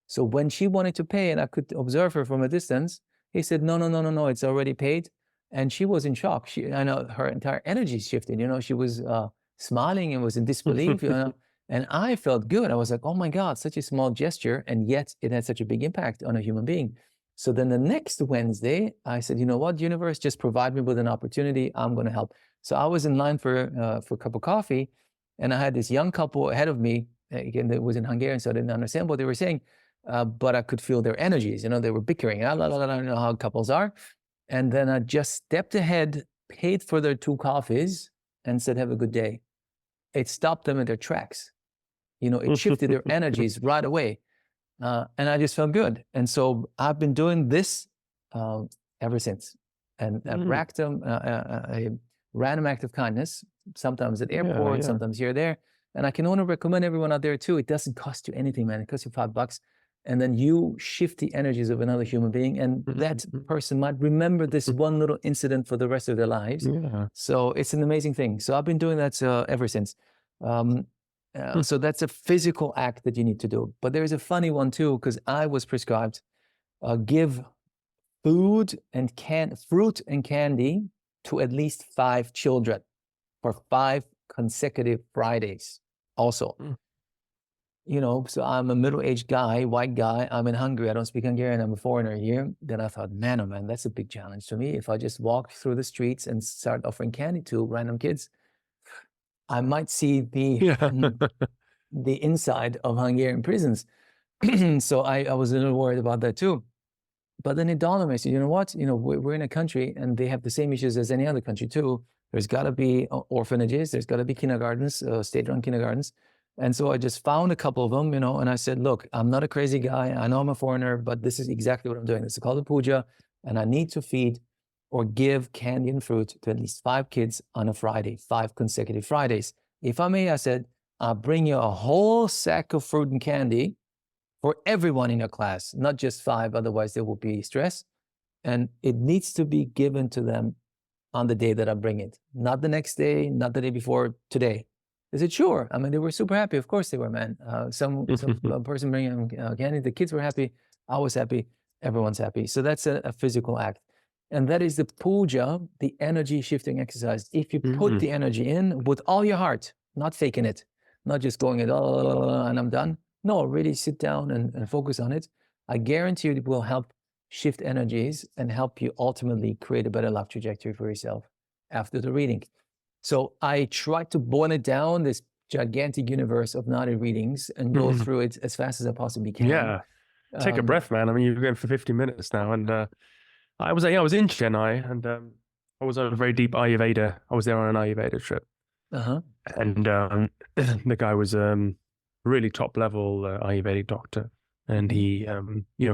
So when she wanted to pay and I could observe her from a distance, he said, no, it's already paid. And she was in shock. I know her entire energy shifted. She was smiling and was in disbelief. And I felt good. I was like, oh my God, such a small gesture. And yet it had such a big impact on a human being. So then the next Wednesday, I said, you know what, universe, just provide me with an opportunity. I'm going to help. So I was in line for a cup of coffee. And I had this young couple ahead of me. Again, it was in Hungarian, so I didn't understand what they were saying. But I could feel their energies. They were bickering. I don't know how couples are. And then I just stepped ahead, paid for their 2 coffees, and said, have a good day. It stopped them in their tracks. It shifted their energies right away. And I just felt good. And so I've been doing this ever since. And I've racked them a random act of kindness, sometimes at airports, sometimes here or there. And I can only recommend everyone out there too. It doesn't cost you anything, man. It costs you $5. And then you shift the energies of another human being. And that person might remember this one little incident for the rest of their lives. Yeah. So it's an amazing thing. So I've been doing that ever since. So that's a physical act that you need to do. But there's a funny one too, because I was prescribed, give fruit and candy to at least 5 children for 5 consecutive Fridays also. So I'm a middle-aged guy, white guy. I'm in Hungary. I don't speak Hungarian. I'm a foreigner here. Then I thought, man, oh man, that's a big challenge to me. If I just walk through the streets and start offering candy to random kids, I might see the inside of Hungarian prisons. So I was a little worried about that too. But then it dawned on me, I said, you know what? We're in a country and they have the same issues as any other country too. There's got to be orphanages. There's got to be kindergartens, state-run kindergartens. And so I just found a couple of them, and I said, look, I'm not a crazy guy. I know I'm a foreigner, but this is exactly what I'm doing. This is called a puja. And I need to feed or give candy and fruit to at least 5 kids on a Friday, 5 consecutive Fridays. If I may, I said, I'll bring you a whole sack of fruit and candy for everyone in your class, not just 5, otherwise there will be stress. And it needs to be given to them on the day that I bring it, not the next day, not the day before, today. They said, sure. I mean, they were super happy. Of course they were, man. Some person bringing candy, the kids were happy. I was happy. Everyone's happy. So that's a physical act. And that is the puja, the energy shifting exercise. If you put the energy in with all your heart, not faking it, not just going and I'm done. No, really sit down and focus on it. I guarantee you it will help shift energies and help you ultimately create a better life trajectory for yourself after the reading. So I tried to boil it down, this gigantic universe of Nadi Readings, and go through it as fast as I possibly can. Yeah. Take a breath, man. I mean, you've been going for 50 minutes now, and I was in Chennai, and I was on a very deep Ayurveda. I was there on an Ayurveda trip, and the guy was really top level Ayurvedic doctor, and he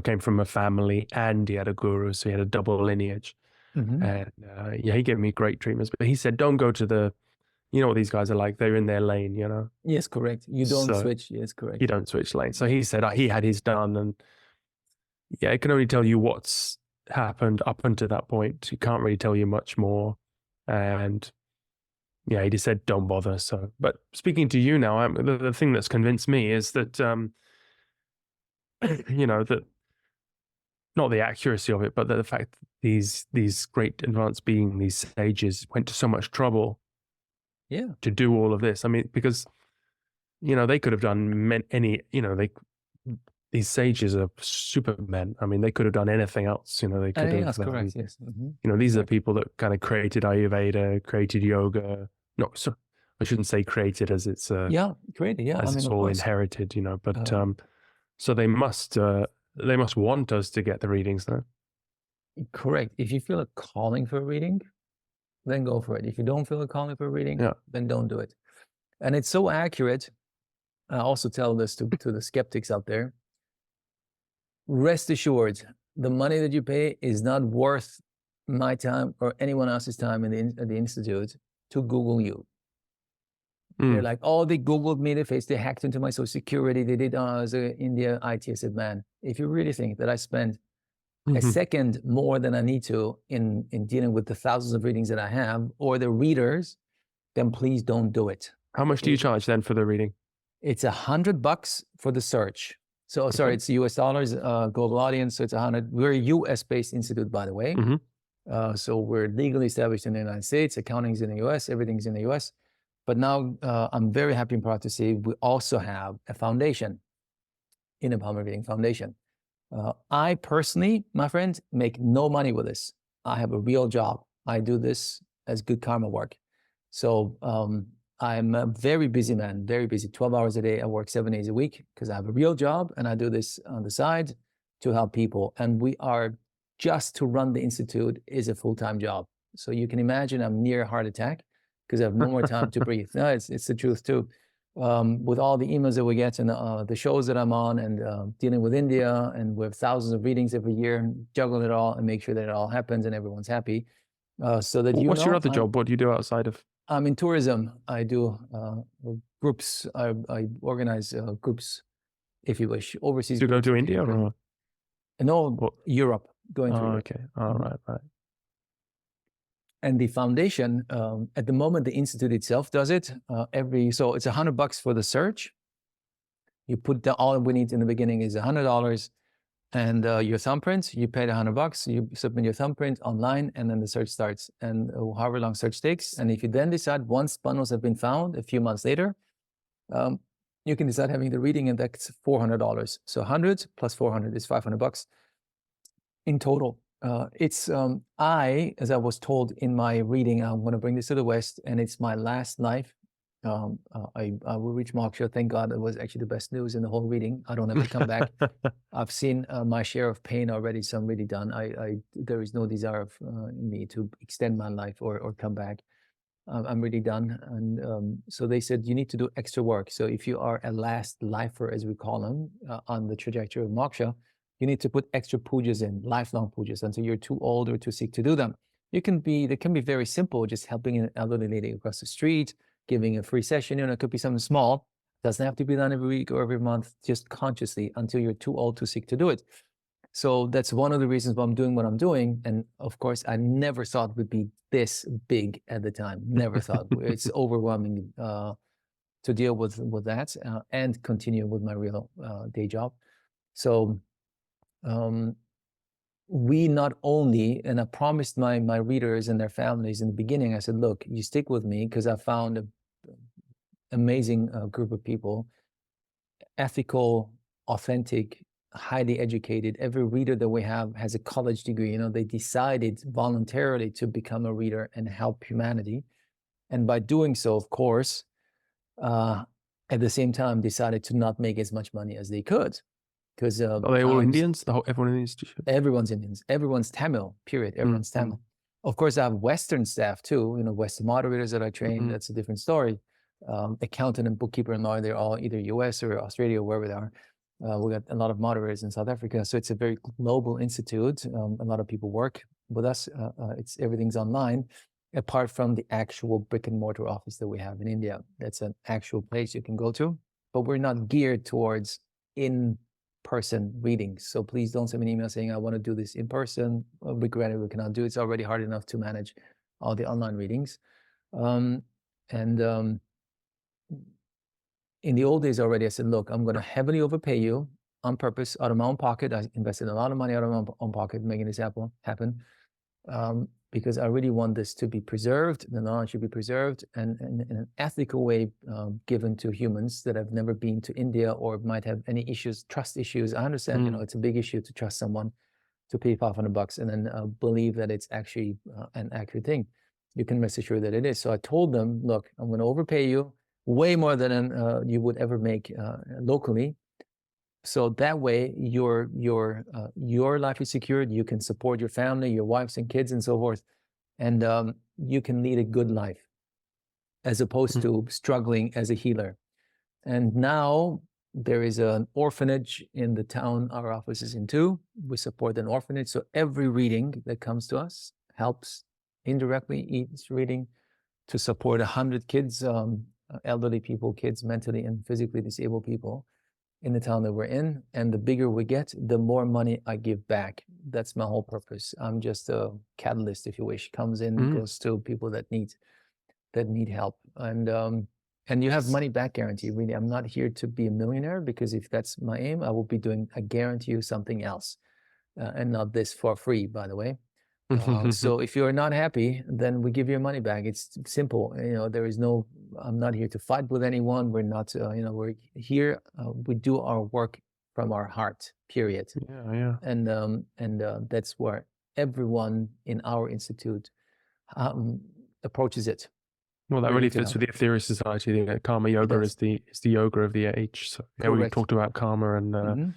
came from a family, and he had a guru, so he had a double lineage, and he gave me great treatments. But he said, don't go to the, you know what these guys are like, they're in their lane, you know. Yes, correct. You don't switch. Yes, correct. You don't switch lanes. So he said he had his done, and it can only tell you what's happened up until that point. He can't really tell you much more. And he just said, don't bother. So, but speaking to you now, the thing that's convinced me is that, that not the accuracy of it, but that the fact that these great advanced beings, these sages, went to so much trouble to do all of this. I mean, because, they could have done these sages are supermen. I mean, they could have done anything else. They could have. That's correct. Yes. These are people that kind of created Ayurveda, created yoga. No, so I shouldn't say created, as it's created. Yeah, as it's all inherited. But so they must want us to get the readings, though. Correct. If you feel a calling for a reading, then go for it. If you don't feel a calling for a reading, then don't do it. And it's so accurate. I also tell this to the skeptics out there. Rest assured, the money that you pay is not worth my time or anyone else's time at the Institute to Google you. They're like, they Googled me, they hacked into my social security, they did as an India IT. I said, man, if you really think that I spend a second more than I need to in dealing with the thousands of readings that I have or the readers, then please don't do it. How much do you charge then for the reading? It's $100 for the search. So sorry, it's US dollars, global audience. So it's 100. We're a US based institute, by the way. So we're legally established in the United States. Accounting's in the US. Everything's in the US. But now I'm very happy and proud to say we also have a foundation, in a Palmer Reading Foundation. I personally, my friends, make no money with this. I have a real job. I do this as good karma work. So I'm a very busy man, very busy, 12 hours a day. I work 7 days a week because I have a real job and I do this on the side to help people. And we are just to run the Institute is a full-time job. So you can imagine I'm near a heart attack because I have no more time to breathe. No, it's the truth too. With all the emails that we get and the shows that I'm on and dealing with India and with thousands of readings every year, juggle it all and make sure that it all happens and everyone's happy. So that What's your other job? What do you do outside of? I'm in tourism. I do groups. I organize groups, if you wish, overseas. Do you go to India or? No, Europe. Going to Europe. Okay. All right. And the foundation, at the moment, the Institute itself does it. So it's $100 for the search. You put all we need in the beginning is $100 and your thumbprint. You pay the $100. You submit your thumbprint online, and then the search starts. And however long search takes. And if you then decide once bundles have been found, a few months later, you can decide having the reading, and that's $400. So 100 plus 400 is $500 in total. As I was told in my reading, I'm going to bring this to the West, and it's my last life. I will reach Moksha. Thank God. It was actually the best news in the whole reading. I don't have to come back. I've seen my share of pain already, so I'm really done. There is no desire in me to extend my life or come back. I'm really done. And so they said, you need to do extra work. So if you are a last lifer, as we call them, on the trajectory of Moksha, you need to put extra pujas in, lifelong pujas, until you're too old or too sick to do them. They can be very simple, just helping an elderly lady across the street, giving a free session. It could be something small. Doesn't have to be done every week or every month, just consciously until you're too old, too sick to do it. So that's one of the reasons why I'm doing what I'm doing. And of course, I never thought it would be this big at the time. Never thought. It's overwhelming to deal with that and continue with my real day job. So we not only, and I promised my readers and their families in the beginning, I said, look, you stick with me because I found an amazing group of people, ethical, authentic, highly educated. Every reader that we have has a college degree. They decided voluntarily to become a reader and help humanity. And by doing so, of course, at the same time, decided to not make as much money as they could, because Are they all Indians? Everyone in the institution? Everyone's Indians. Everyone's Tamil, period. Everyone's Tamil. Of course, I have Western staff too, Western moderators that I train. That's a different story. Accountant and bookkeeper and lawyer, they're all either US or Australia, wherever they are. We got a lot of moderators in South Africa. So it's a very global institute. A lot of people work with us. Everything's online, apart from the actual brick and mortar office that we have in India. That's an actual place you can go to, but we're not geared towards in-person readings. So please don't send me an email saying, I want to do this in person. Regrettably, we cannot do it. It's already hard enough to manage all the online readings. In the old days already, I said, look, I'm going to heavily overpay you on purpose, out of my own pocket. I invested a lot of money out of my own pocket making this happen, because I really want this to be preserved. The knowledge should be preserved and in an ethical way given to humans that have never been to India or might have any issues, trust issues. I understand, it's a big issue to trust someone to pay $500 and then believe that it's actually an accurate thing. You can rest assured that it is. So I told them, look, I'm going to overpay you way more than you would ever make locally. So that way your life is secured. You can support your family, your wives and kids and so forth. And you can lead a good life as opposed to struggling as a healer. And now there is an orphanage in the town our office is in too. We support an orphanage. So every reading that comes to us helps indirectly each reading to support 100 kids, elderly people, kids, mentally and physically disabled people in the town that we're in. And the bigger we get, the more money I give back. That's my whole purpose. I'm just a catalyst, if you wish, comes in, goes to people that need help. And you have money back guarantee. Really, I'm not here to be a millionaire, because if that's my aim, I will be doing, I guarantee you, something else, and not this for free, by the way. So if you're not happy, then we give you your money back. It's simple. There is no, I'm not here to fight with anyone. We're not, we're here. We do our work from our heart, period. Yeah. And that's where everyone in our institute approaches it. Well, that really fits with the Aetherius Society. The Karma Yoga is the yoga of the age. So yeah, we talked about karma and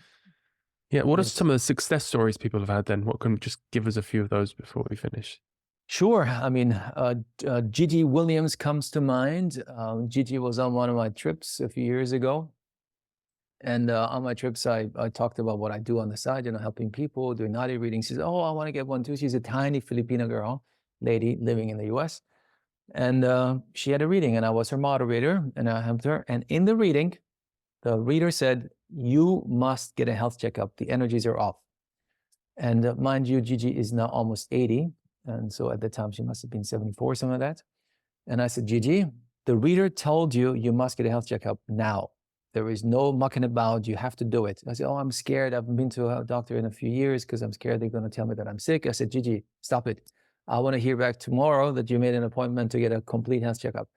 yeah. What are some of the success stories people have had then? What can just give us a few of those before we finish? Sure. I mean, Gigi Williams comes to mind. Gigi was on one of my trips a few years ago. And on my trips, I talked about what I do on the side, helping people, doing Nadi Readings. She said, oh, I want to get one too. She's a tiny Filipino lady living in the US. And she had a reading, and I was her moderator, and I helped her. And in the reading, the reader said, you must get a health checkup. The energies are off. And mind you, Gigi is now almost 80. And so at the time, she must have been 74, something like that. And I said, Gigi, the reader told you you must get a health checkup now. There is no mucking about. You have to do it. I said, oh, I'm scared. I haven't been to a doctor in a few years because I'm scared they're going to tell me that I'm sick. I said, Gigi, stop it. I want to hear back tomorrow that you made an appointment to get a complete health checkup.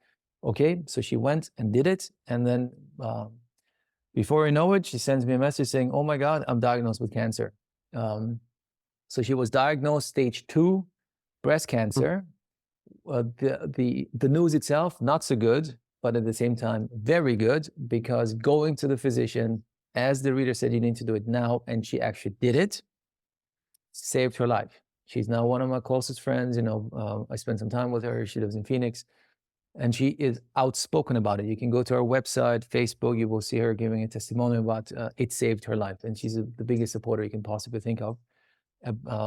Okay, so she went and did it. And then before I know it, she sends me a message saying, oh my God, I'm diagnosed with cancer. So she was diagnosed stage 2 breast cancer. The news itself, not so good, but at the same time, very good, because going to the physician, as the reader said, you need to do it now, and she actually did it, saved her life. She's now one of my closest friends. I spent some time with her. She lives in Phoenix, and she is outspoken about it. You can go to her website, Facebook, you will see her giving a testimonial about it saved her life. And she's the biggest supporter you can possibly think of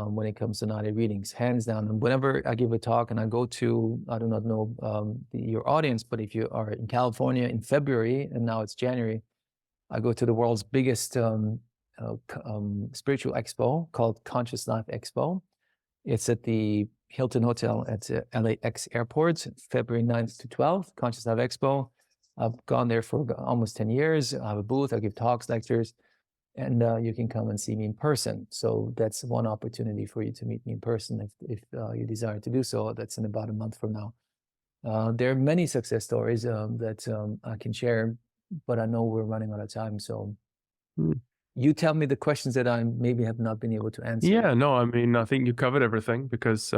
when it comes to Nadi Readings, hands down. And whenever I give a talk and I go to, I do not know your audience, but if you are in California in February, and now it's January, I go to the world's biggest spiritual expo called Conscious Life Expo. It's at the Hilton Hotel at LAX Airport, February 9th to 12th, Conscious Life Expo. I've gone there for almost 10 years. I have a booth, I give talks, lectures, and you can come and see me in person. So that's one opportunity for you to meet me in person if you desire to do so. That's in about a month from now. There are many success stories that I can share, but I know we're running out of time. So you tell me the questions that I maybe have not been able to answer. Yeah, no, I mean, I think you covered everything, because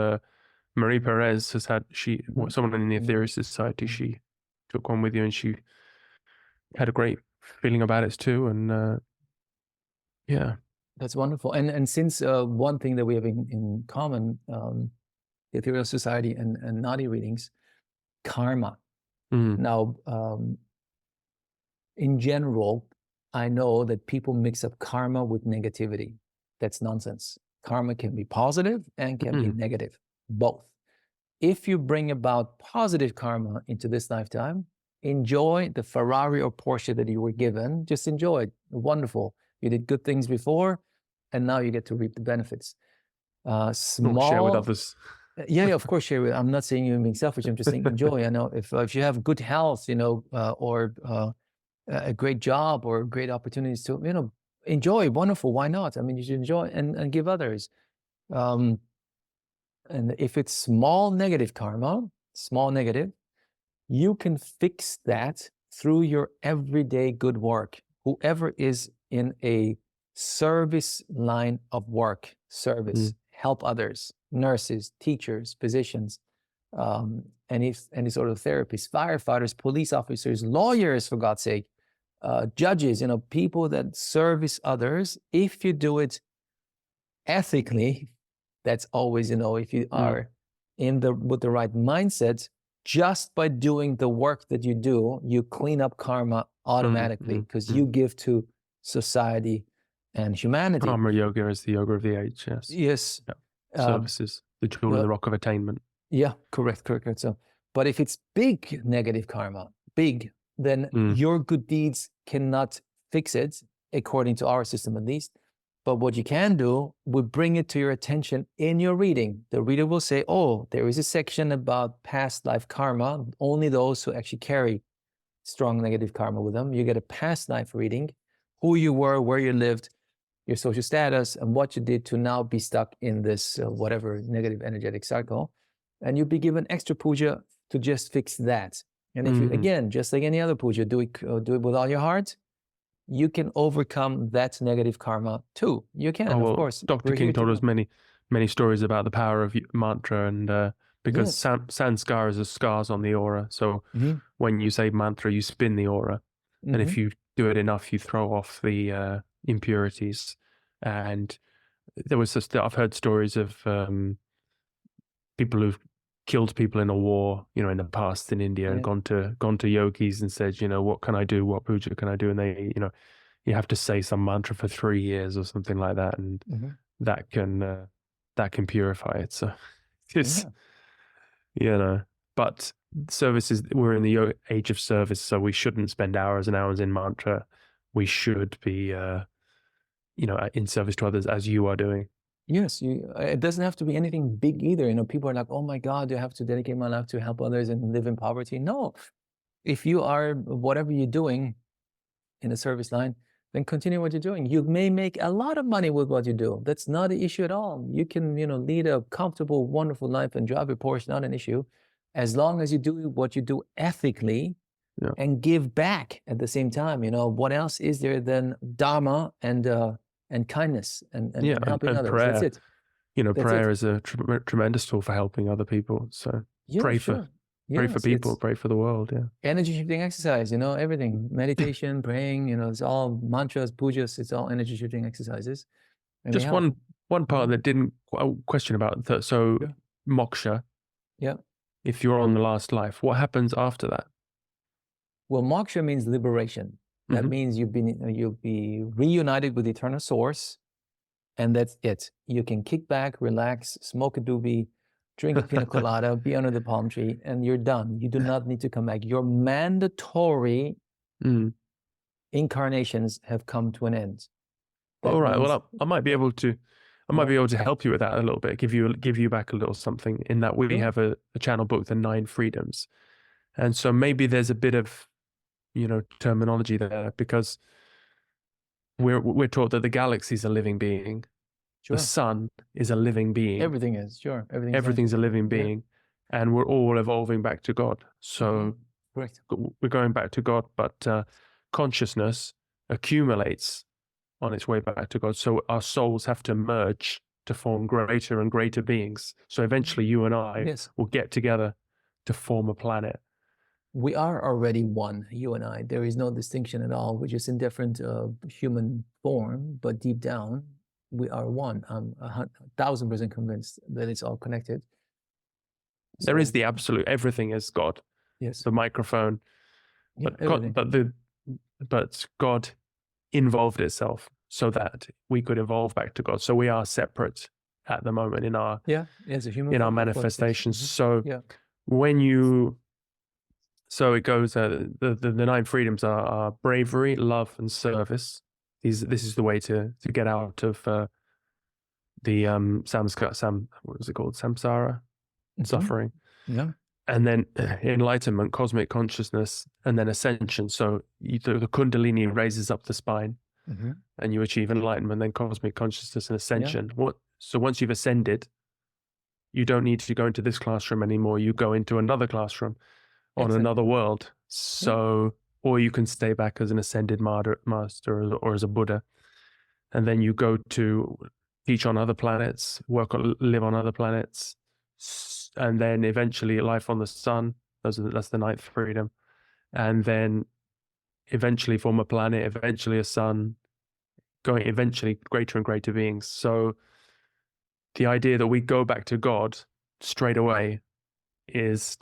Marie Perez has had, someone in the Aetherius Society, she took one with you and she had a great feeling about it too. And Yeah. That's wonderful. And since one thing that we have in common, the Ethereal Society and Nadi Readings, karma. Now, in general, I know that people mix up karma with negativity. That's nonsense. Karma can be positive and can be negative, both. If you bring about positive karma into this lifetime, enjoy the Ferrari or Porsche that you were given. Just enjoy it. Wonderful. You did good things before, and now you get to reap the benefits. Small, share with others. Yeah, of course, share with. I'm not saying you're being selfish. I'm just saying enjoy. I know if you have good health, or a great job or great opportunities to, enjoy. Wonderful. Why not? I mean, you should enjoy and give others. And if it's small negative karma, small negative, you can fix that through your everyday good work. Whoever is in a service line of work, service, help others, nurses, teachers, physicians, any sort of therapists, firefighters, police officers, lawyers, for God's sake, judges, people that service others. If you do it ethically, that's always, if you are with the right mindset, just by doing the work that you do, you clean up karma automatically, because you give to society and humanity. Karma yoga is the yoga of the age. Yes. Yes. Yeah. Services, the jewel in the rock of attainment. Yeah, correct. So, but if it's big negative karma, then your good deeds cannot fix it, according to our system at least. But what you can do, we bring it to your attention in your reading. The reader will say, oh, there is a section about past life karma. Only those who actually carry strong negative karma with them. You get a past life reading, who you were, where you lived, your social status, and what you did to now be stuck in this whatever negative energetic cycle. And you'll be given extra puja to just fix that. And if you, again, just like any other puja, do it with all your heart, you can overcome that negative karma too. You can, of course. Dr. King told us many stories about the power of mantra, and because sanskars are scars on the aura. So when you say mantra, you spin the aura, and if you do it enough, you throw off the impurities. And I've heard stories of people who've killed people in a war, in the past in India, and gone to yogis and said, what can I do? What puja can I do? And they, you have to say some mantra for 3 years or something like that, and that can purify it. So it's, but services, we're in the age of service, so we shouldn't spend hours and hours in mantra. We should be, in service to others, as you are doing. Yes, it doesn't have to be anything big either. People are like, oh my God, do I have to dedicate my life to help others and live in poverty? No. If you are, whatever you're doing in the service line, then continue what you're doing. You may make a lot of money with what you do. That's not an issue at all. You can, lead a comfortable, wonderful life and drive your Porsche, not an issue, as long as you do what you do ethically and give back at the same time. What else is there than dharma and kindness and helping others? Prayer. That's it. Prayer is a tremendous tool for helping other people. So pray for people, pray for the world. Yeah. Energy shifting exercise, everything. Meditation, praying, it's all mantras, pujas, it's all energy shifting exercises. And just one part that didn't question about that. So moksha. Yeah. If you're on the last life, what happens after that? Well, moksha means liberation. That means you'll be reunited with the eternal source, and that's it. You can kick back, relax, smoke a doobie, drink a pina colada, be under the palm tree, and you're done. You do not need to come back. Your mandatory incarnations have come to an end. All right. Well, I might be able to help you with that a little bit. Give you back a little something, in that we have a channel book, The 9 Freedoms, and so maybe there's a bit of terminology there, because we're taught that the galaxy is a living being, the sun is a living being, everything is everything's a living being, and we're all evolving back to God. So we're going back to God, but consciousness accumulates on its way back to God. So our souls have to merge to form greater and greater beings. So eventually you and I will get together to form a planet. We are already one, you and I. There is no distinction at all. We're just in different human form, but deep down, we are one. I'm 1,000% convinced that it's all connected. There is the absolute, everything is God. Yes. The microphone, Yeah, but God, but God involved itself so that we could evolve back to God. So we are separate at the moment in our as a human in our form, manifestations. So yeah. when you, so it goes, the 9 freedoms are bravery, love, and service. This is the way to get out of the what was it called, samsara, suffering. Yeah. And then enlightenment, cosmic consciousness, and then ascension. So the kundalini raises up the spine, and you achieve enlightenment, then cosmic consciousness and ascension. So once you've ascended, you don't need to go into this classroom anymore. You go into another classroom on another world. So, or you can stay back as an ascended master or as a Buddha, and then you go to teach on other planets, live on other planets, and then eventually life on the sun. That's the 9th freedom, and then eventually form a planet, eventually a sun, going eventually greater and greater beings. So the idea that we go back to God straight away is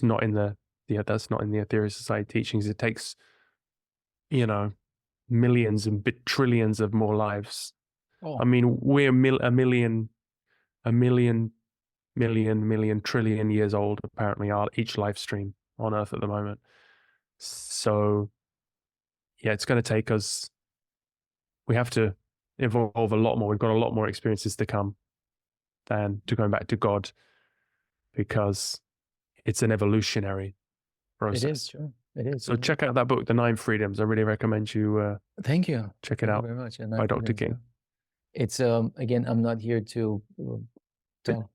not in the that's not in the Aetherius Society teachings. It takes, millions and trillions of more lives. I mean, we're a million trillion years old, apparently, each live stream on Earth at the moment. So yeah, it's going to take us, we have to evolve a lot more. We've got a lot more experiences to come than to going back to God, because it's an evolutionary process. It is, sure. It is. So check out that book, The 9 Freedoms. I really recommend you thank you. Check it out. Very much. By Dr. King. It's again, I'm not here to talk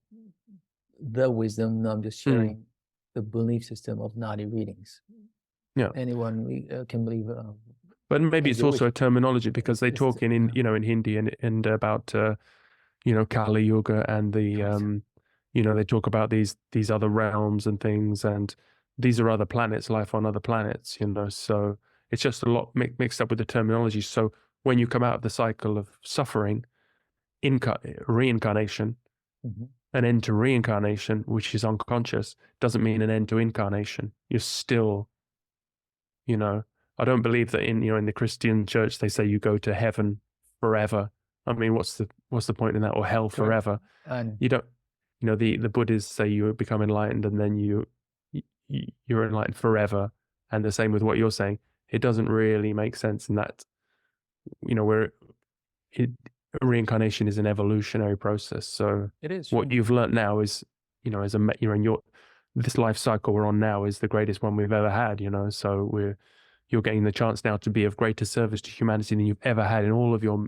the wisdom. No, I'm just sharing the belief system of Nadi Readings. Yeah. Anyone can believe. But maybe it's also a terminology, because they talk in Hindi and about Kali Yuga and the they talk about these other realms and things, and these are other planets, life on other planets, so it's just a lot mixed up with the terminology. So when you come out of the cycle of suffering, reincarnation, an end to reincarnation, which is unconscious, doesn't mean an end to incarnation. You're still, I don't believe that in the Christian church they say you go to heaven forever. I mean, what's the point in that? Or hell forever? You don't. The Buddhists say you become enlightened and then you're enlightened forever. And the same with what you're saying. It doesn't really make sense in that, reincarnation is an evolutionary process. So it is what you've learned now is, this life cycle we're on now is the greatest one we've ever had, so you're getting the chance now to be of greater service to humanity than you've ever had in all of your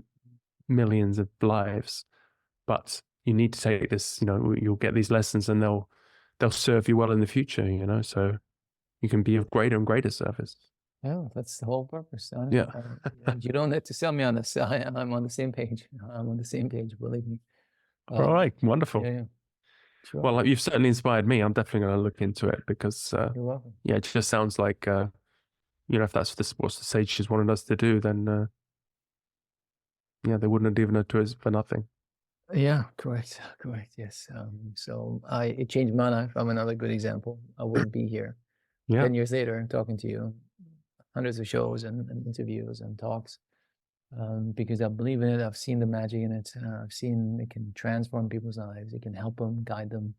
millions of lives. But you need to take this, you'll get these lessons and they'll serve you well in the future, so you can be of greater and greater service. Yeah, that's the whole purpose. Yeah. You don't have to sell me on this. I'm on the same page. I'm on the same page, believe me. All right, wonderful. Yeah. Sure. Well, you've certainly inspired me. I'm definitely going to look into it, because you're welcome. Yeah, it just sounds like if that's what the sages wanted us to do, then they wouldn't have given it to us for nothing. Yeah, correct, yes. So it changed my life. I'm another good example. I wouldn't be here 10 years later talking to you, hundreds of shows and interviews and talks, because I believe in it. I've seen the magic in it. I've seen it can transform people's lives. It can help them, guide them.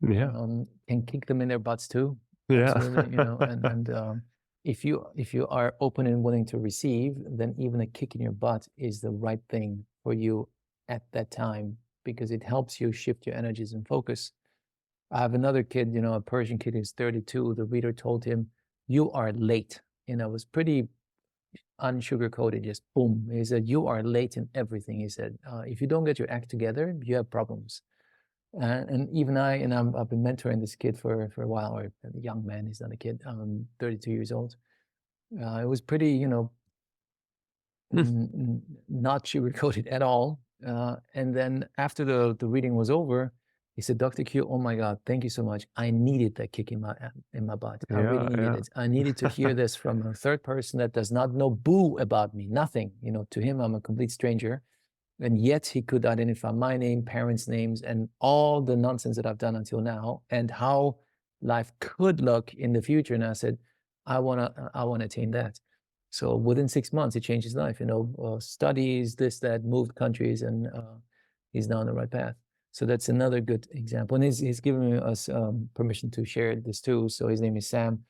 Yeah. Can kick them in their butts too. Yeah. Absolutely, and if you are open and willing to receive, then even a kick in your butt is the right thing for you at that time, because it helps you shift your energies and focus. I have another kid, a Persian kid who's 32. The reader told him, "You are late." It was pretty unsugar-coated, just boom. He said, "You are late in everything." He said, "If you don't get your act together, you have problems." And even I've been mentoring this kid for a while, or a young man. He's not a kid. 32 years old. It was pretty, not sugar-coated at all. And then after the reading was over, He said, Dr. Q, oh my God, thank you so much. I needed that kick in my butt. I really needed it. I needed to hear this from a third person that does not know boo about me, nothing. You know, to him, I'm a complete stranger. And yet he could identify my name, parents' names, and all the nonsense that I've done until now, and how life could look in the future. And I said, I wanna attain that. So within 6 months, it changed his life. You know, studies, this, that, moved countries, and he's now on the right path. So that's another good example. And he's given us permission to share this too. So his name is Sam,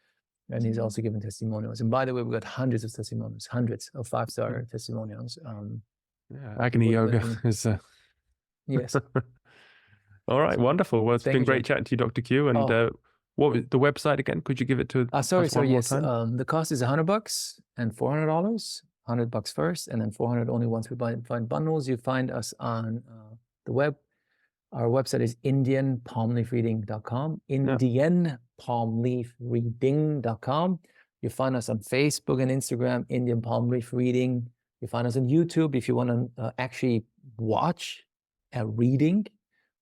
and he's also given testimonials. And by the way, we've got hundreds of testimonials, hundreds of 5-star testimonials. Yeah, agony yoga is. Yes. All right, wonderful. Well, it's been great chatting to you, Dr. Q. And what was the website again? Could you give it to sorry, us one more yes. time? The cost is $100 and $400. $100 first, and then $400 only once we find bundles. You find us on the web. Our website is IndianPalmLeafReading.com. IndianPalmLeafReading.com. You find us on Facebook and Instagram, Indian Palm Leaf Reading. You find us on YouTube if you want to actually watch a reading.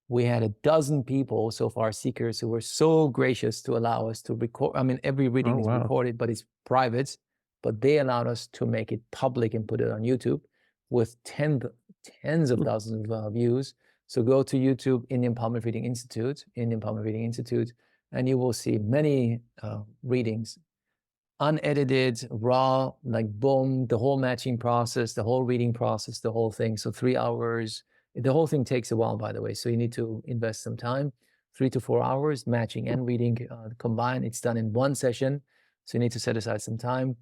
We had 12 people so far, seekers, who were so gracious to allow us to record. I mean, every reading is recorded, but it's private. But they allowed us to make it public and put it on YouTube with tens of thousands of views. So go to YouTube, Indian Palm Leaf Reading Institute, Indian Palm Leaf Reading Institute, and you will see many readings, unedited, raw, like boom, the whole matching process, the whole reading process, the whole thing. So 3 hours. The whole thing takes a while, by the way, so you need to invest some time. 3 to 4 hours, matching and reading combined. It's done in one session, so you need to set aside some time.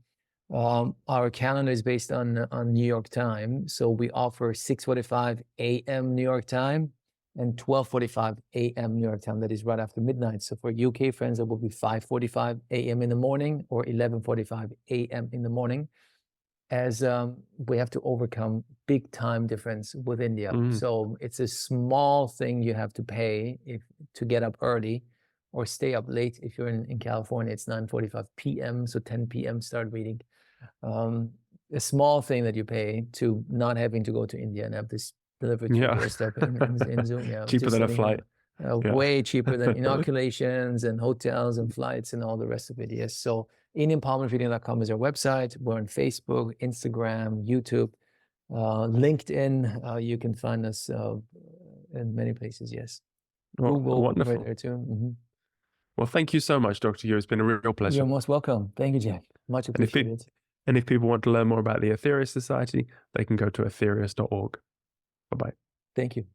Our calendar is based on New York time, so we offer 6:45 a.m. New York time and 12:45 a.m. New York time. That is right after midnight. So for UK friends, it will be 5:45 a.m. in the morning or 11:45 a.m. in the morning, as we have to overcome big time difference with India. So it's a small thing you have to pay to get up early or stay up late. If you're in California, it's 9:45 p.m. So 10 p.m. start reading. A small thing that you pay to not having to go to India and have this delivered to your doorstep in Zoom. Yeah, cheaper than a flight. Way cheaper than inoculations and hotels and flights and all the rest of it. Yes. So IndianPalmLeafReading.com is our website. We're on Facebook, Instagram, YouTube, LinkedIn. You can find us in many places. Yes. Google, wonderful. Right there too. Well, thank you so much, Dr. Yu. It's been a real pleasure. You're most welcome. Thank you, Jack. Much appreciated. And if people want to learn more about the Aetherius Society, they can go to aetherius.org. Bye-bye. Thank you.